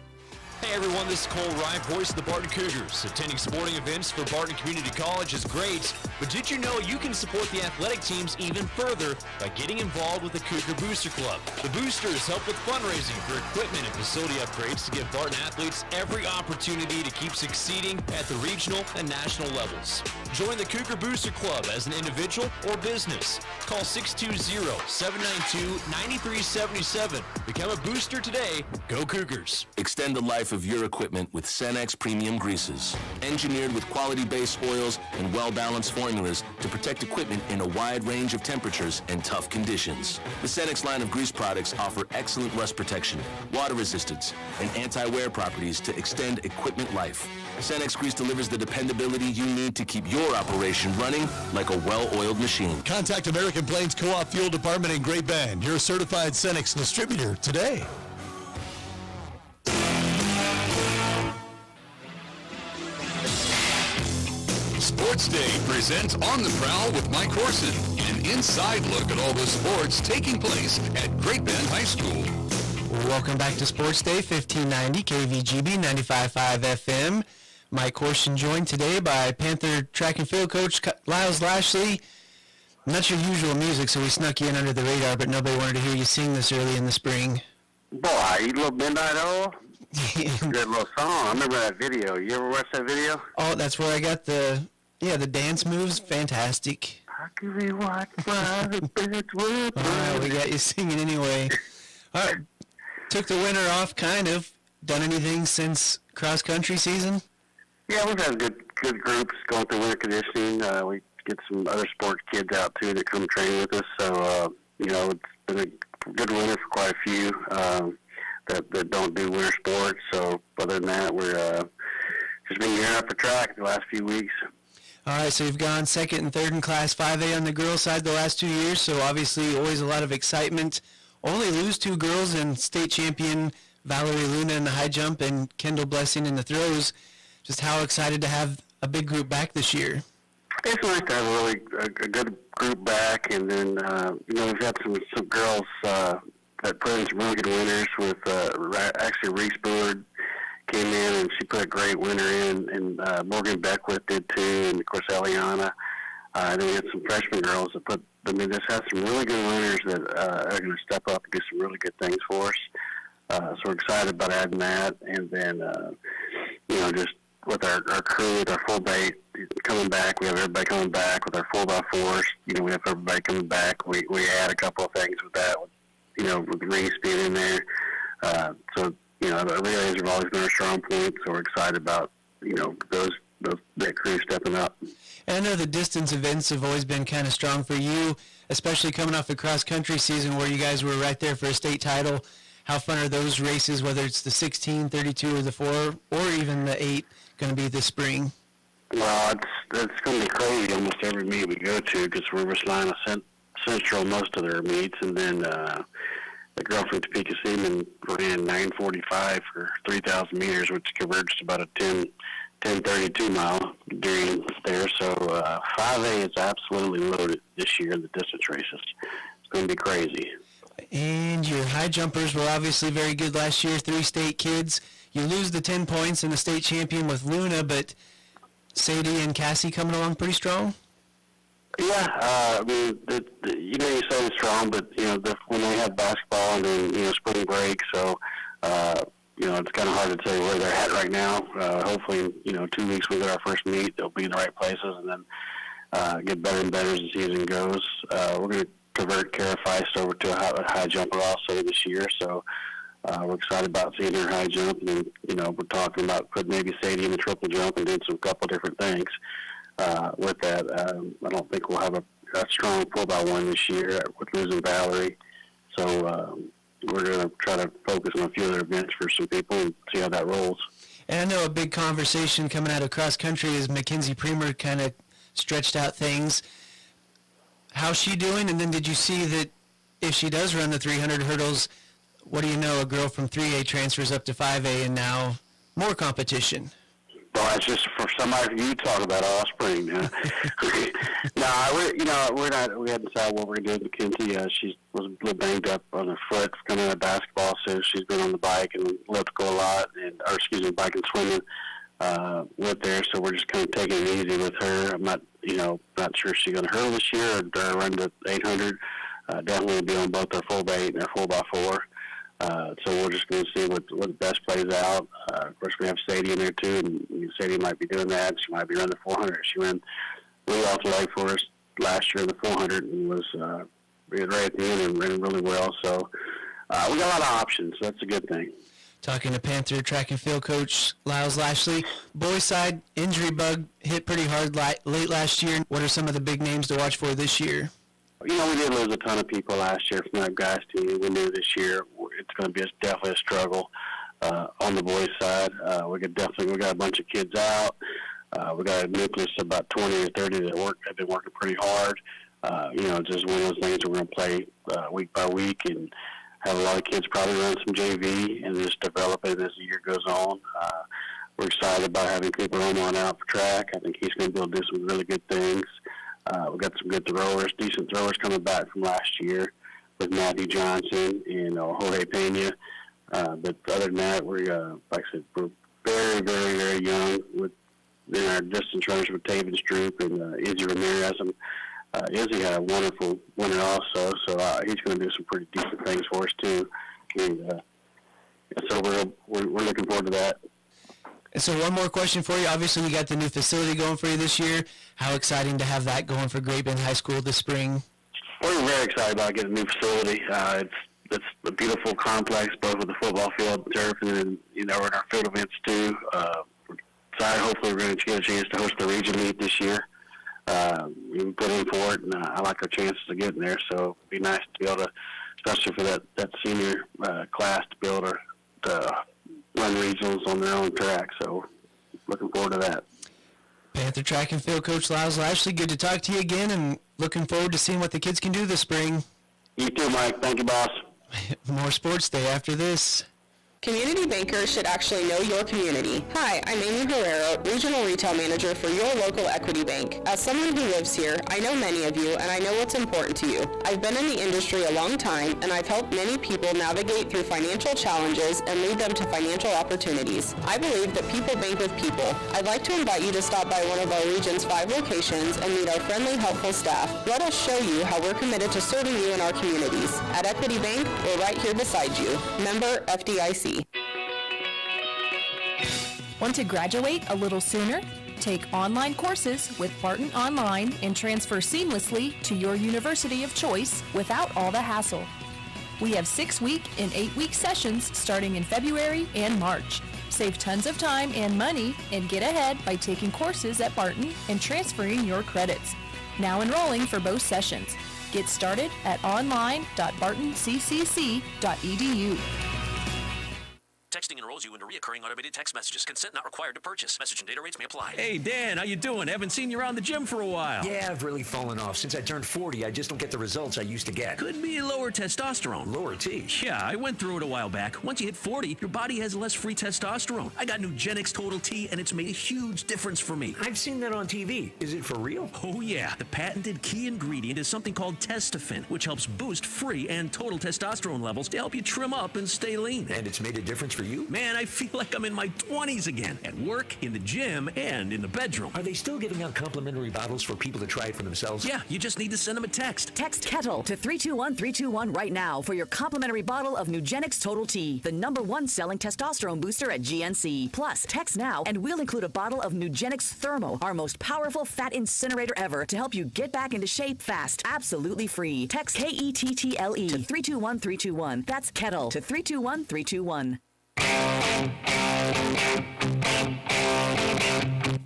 S22: Hey everyone, this is Cole Ryan, voice of the Barton Cougars. Attending sporting events for Barton Community College is great, but did you know you can support the athletic teams even further by getting involved with the Cougar Booster Club? The Boosters help with fundraising for equipment and facility upgrades to give Barton athletes every opportunity to keep succeeding at the regional and national levels. Join the Cougar Booster Club as an individual or business. Call 620-792-9377. Become a booster today. Go Cougars.
S1: Extend the life of your equipment with Cenex Premium Greases. Engineered with quality-based oils and well-balanced formulas to protect equipment in a wide range of temperatures and tough conditions. The Cenex line of grease products offer excellent rust protection, water resistance, and anti-wear properties to extend equipment life. Cenex Grease delivers the dependability you need to keep your operation running like a well-oiled machine.
S23: Contact American Plains Co-op Fuel Department in Great Bend, your certified Cenex distributor today.
S2: Sports Day presents On the Prowl with Mike Corson, an inside look at all the sports taking place at Great Bend High School.
S11: Welcome back to Sports Day, 1590 KVGB, 95.5 FM. Mike Corson joined today by Panther track and field coach Lyles Lashley. Not your usual music, so we snuck you in under the radar, but nobody wanted to hear you sing this early in the spring.
S24: Boy, you little Midnight Oil? Good little song. I remember that video. You ever watch that video?
S11: Oh, that's where I got the dance moves. Fantastic.
S24: I could be watched by the birds with
S11: All right, we got you singing anyway. All right, took the winter off, kind of. Done anything since cross-country season?
S24: Yeah, we've had good groups going through winter conditioning. We get some other sports kids out, too, that come train with us. So, it's been a good winter for quite a few that don't do winter sports. So, other than that, we're just been gearing up for track the last few weeks.
S11: All right, so you've gone second and third in Class 5A on the girls' side the last 2 years, so obviously always a lot of excitement. Only lose two girls in state champion Valerie Luna in the high jump and Kendall Blessing in the throws. Just how excited to have a big group back this year.
S24: It's nice to have a good group back, and then, we've had some girls that put in some really good winners with, actually Reese Bullard came in and she put a great winner in, and Morgan Beckwith did too, and of course Eliana. Then we had some freshman girls that just had some really good winners that are going to step up and do some really good things for us. So we're excited about adding that, and then, just with our crew, with our full bait, coming back. We have everybody coming back with our 4x4s. We have everybody coming back. We add a couple of things with that, with the ring speed in there. So the relays have always been our strong point, so we're excited about, that crew stepping up.
S11: And I know the distance events have always been kind of strong for you, especially coming off the cross-country season where you guys were right there for a state title. How fun are those races, whether it's the 16, 32, or the 4, or even the 8, going to be this spring?
S24: Well, it's going to be crazy almost every meet we go to, because we're Salina Central most of their meets, and then the girl from Topeka Seaman ran 9:45 for 3,000 meters, which converged to about a 10:32 mile during there. So 5A is absolutely loaded this year in the distance races. It's going to be crazy.
S11: And your high jumpers were obviously very good last year, 3 state kids. You lose the 10 points in the state champion with Luna, but Sadie and Cassie coming along pretty strong?
S24: Yeah, I mean, you say it's strong, but, when they have basketball and then, spring break, so, it's kind of hard to say where they're at right now. Hopefully, in 2 weeks we get our first meet, they'll be in the right places, and then get better and better as the season goes. We're going to convert Kara Feist over to a high jumper also this year, so we're excited about seeing her high jump, and then, we're talking about putting maybe Sadie in the triple jump and doing some couple different things with that. I don't think we'll have a strong 4x1 this year with losing Valerie, so we're going to try to focus on a few other events for some people and see how that rolls.
S11: And I know a big conversation coming out of cross country is Mackenzie Premer kind of stretched out things. How's she doing? And then did you see that if she does run the 300 hurdles, what do you know, a girl from 3A transfers up to 5A and now more competition?
S24: Well, it's just for somebody you talk about all spring. No, we're not. We haven't decided what we're going to do with Mackenzie. She was a little banged up on her foot coming out of basketball, so she's been on the bike and elliptical a lot, bike and swimming with there. So we're just kind of taking it easy with her. I'm not sure she's going to hurdle this year or run the 800. Definitely be on both our 4x8 and our 4x4. So we're just going to see what best plays out. Of course, we have Sadie in there, too, and Sadie might be doing that. She might be running the 400. She ran really off the leg for us last year in the 400 and was right at the end and ran really well. So we got a lot of options. So that's a good thing.
S11: Talking to Panther track and field coach Lyles Lashley. Boys side, injury bug hit pretty hard late last year. What are some of the big names to watch for this year?
S24: We did lose a ton of people last year from that guys team. We knew this year it's going to be definitely a struggle on the boys' side. We got a bunch of kids out. We got a nucleus of about 20 or 30 that have been working pretty hard. Just one of those things we're going to play week by week and have a lot of kids probably run some JV and just develop it as the year goes on. We're excited about having Cooper Omon out for track. I think he's going to be able to do some really good things. We've got some good throwers, decent throwers coming back from last year with Matthew Johnson and Jorge Pena. But other than that, we're, like I said, we're very, very, very young in our distance runners with Taven Stroop and Izzy Ramirez. And Izzy had a wonderful winter also, so he's going to do some pretty decent things for us too. And so we're looking forward to that.
S11: And so one more question for you. Obviously, we got the new facility going for you this year. How exciting to have that going for Great Bend High School this spring?
S24: We're very excited about getting a new facility. It's a beautiful complex, both with the football field, turf, and then, in our field events too. We're excited. Hopefully, we're going to get a chance to host the region meet this year. We put in for it, and I like our chances of getting there. So it'd be nice to be able to, especially for that senior class, to be able to run regionals on their own track. So looking forward to that.
S11: Panther track and field coach Lyles Lashley, good to talk to you again, and looking forward to seeing what the kids can do this spring.
S24: You too, Mike. Thank you, boss.
S11: More sports day after this.
S4: Community bankers should actually know your community. Hi, I'm Amy Herrero, Regional Retail Manager for your local Equity Bank. As someone who lives here, I know many of you and I know what's important to you. I've been in the industry a long time and I've helped many people navigate through financial challenges and lead them to financial opportunities. I believe that people bank with people. I'd like to invite you to stop by one of our region's 5 locations and meet our friendly, helpful staff. Let us show you how we're committed to serving you in our communities. At Equity Bank, we're right here beside you. Member FDIC.
S14: Want to graduate a little sooner? Take online courses with Barton Online and transfer seamlessly to your university of choice without all the hassle. We have 6-week and 8-week sessions starting in February and March. Save tons of time and money and get ahead by taking courses at Barton and transferring your credits. Now enrolling for both sessions. Get started at online.bartonccc.edu.
S6: Texting enrolls you into recurring automated text messages. Consent not required to purchase. Message and data rates may apply.
S7: Hey, Dan, how you doing? Haven't seen you around the gym for a while.
S6: Yeah, I've really fallen off. Since I turned 40, I just don't get the results I used to get.
S7: Could be lower testosterone.
S6: Lower T?
S7: Yeah, I went through it a while back. Once you hit 40, your body has less free testosterone. I got Nugenix Total T, and it's made a huge difference for me.
S6: I've seen that on TV. Is it for real?
S7: Oh, yeah. The patented key ingredient is something called Testofen, which helps boost free and total testosterone levels to help you trim up and stay lean.
S6: And it's made a difference for you?
S7: Man, I feel like I'm in my 20s again, at work, in the gym, and in the bedroom.
S6: Are they still giving out complimentary bottles for people to try it for themselves?
S7: Yeah, you just need to send them a text.
S8: Text KETTLE to 321-321 right now for your complimentary bottle of Nugenix Total T, the #1 selling testosterone booster at GNC. Plus, text now and we'll include a bottle of Nugenix Thermo, our most powerful fat incinerator ever, to help you get back into shape fast. Absolutely free. Text KETTLE to 321-321. That's KETTLE to 321-321.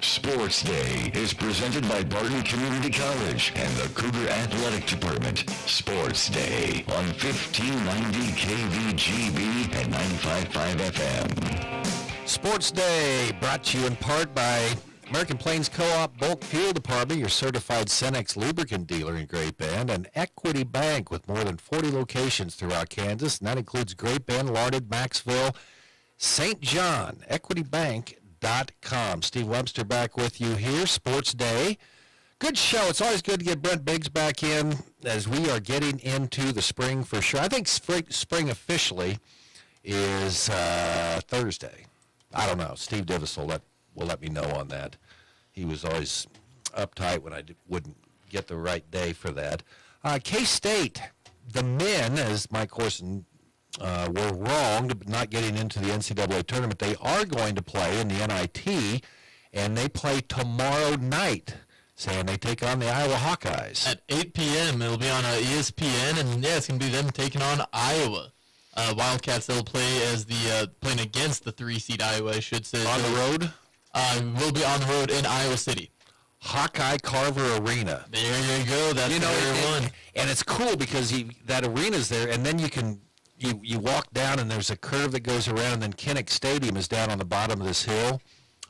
S17: Sports Day is presented by Barton Community College and the Cougar Athletic Department. Sports Day on 1590 KVGB and 95.5 FM.
S5: Sports Day brought to you in part by American Plains Co-op Bulk Fuel Department, your certified Cenex lubricant dealer in Great Bend, and Equity Bank with more than 40 locations throughout Kansas, and that includes Great Bend, Larned, Maxville, St. John. EquityBank.com. Steve Webster back with you here. Sports Day. Good show. It's always good to get Brent Biggs back in as we are getting into the spring for sure. I think spring officially is Thursday. I don't know. Steve Divis will let me know on that. He was always uptight when I wouldn't get the right day for that. K-State, the men, as Mike Corson were wronged not getting into the NCAA tournament. They are going to play in the NIT, and they play tomorrow night. Saying they take on the Iowa Hawkeyes.
S10: At 8 p.m. It'll be on ESPN, and yeah, it's going to be them taking on Iowa. Wildcats, they'll play as the playing against the 3-seed Iowa, I should say.
S5: On the road?
S10: We'll be on the road in Iowa City.
S5: Hawkeye Carver Arena.
S10: There you go. That's one.
S5: And it's cool because that arena's there, and then you can you walk down, and there's a curve that goes around, and then Kinnick Stadium is down on the bottom of this hill.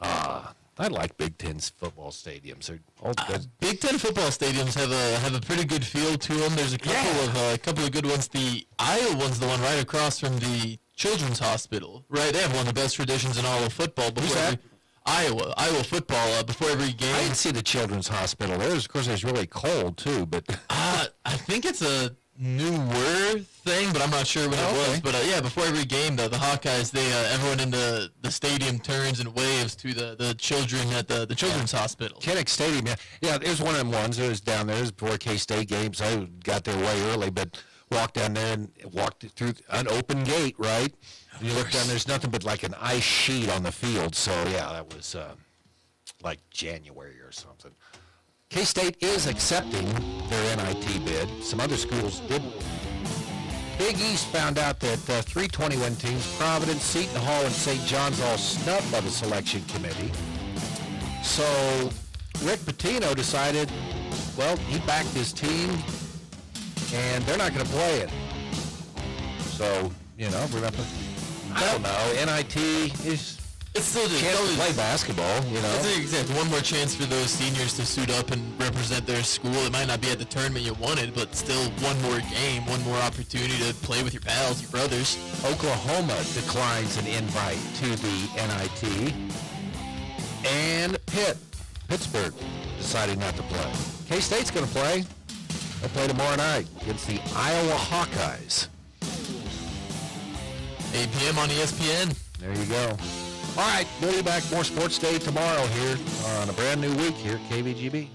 S5: I like Big Ten's football stadiums. They're all good.
S10: Big Ten football stadiums have a pretty good feel to them. There's a couple of good ones. The Iowa one's the one right across from the Children's Hospital. Right, they have one of the best traditions in all of football.
S5: Who's that?
S10: Iowa football. Before every game,
S5: I didn't see the Children's Hospital. Of course, it's really cold too. But
S10: I think it's a newer thing, but I'm not sure when it was. But before every game, the Hawkeyes, everyone in the stadium turns and waves to the children at the Children's Hospital.
S5: Kinnick Stadium, yeah, it was one of them ones. It was down there. It was before K-State games. I got there way early, but walked down there and walked through an open gate, right? You look down, there's nothing but like an ice sheet on the field. So, yeah, that was like January or something. K-State is accepting their NIT bid. Some other schools didn't. Big East found out that 321 teams, Providence, Seton Hall, and St. John's, all snubbed by the selection committee. So Rick Pitino decided, well, he backed his team, and they're not going to play it. So, remember, I don't know, NIT is...
S10: It's still just
S5: chance to play basketball,
S10: It's exactly one more chance for those seniors to suit up and represent their school. It might not be at the tournament you wanted, but still one more game, one more opportunity to play with your pals, your brothers.
S5: Oklahoma declines an invite to the NIT. And Pittsburgh deciding not to play. K-State's going to play. They'll play tomorrow night against the Iowa Hawkeyes.
S10: 8 p.m. on ESPN.
S5: There you go. All right, we'll be back. More Sports Day tomorrow here on a brand new week here at KVGB.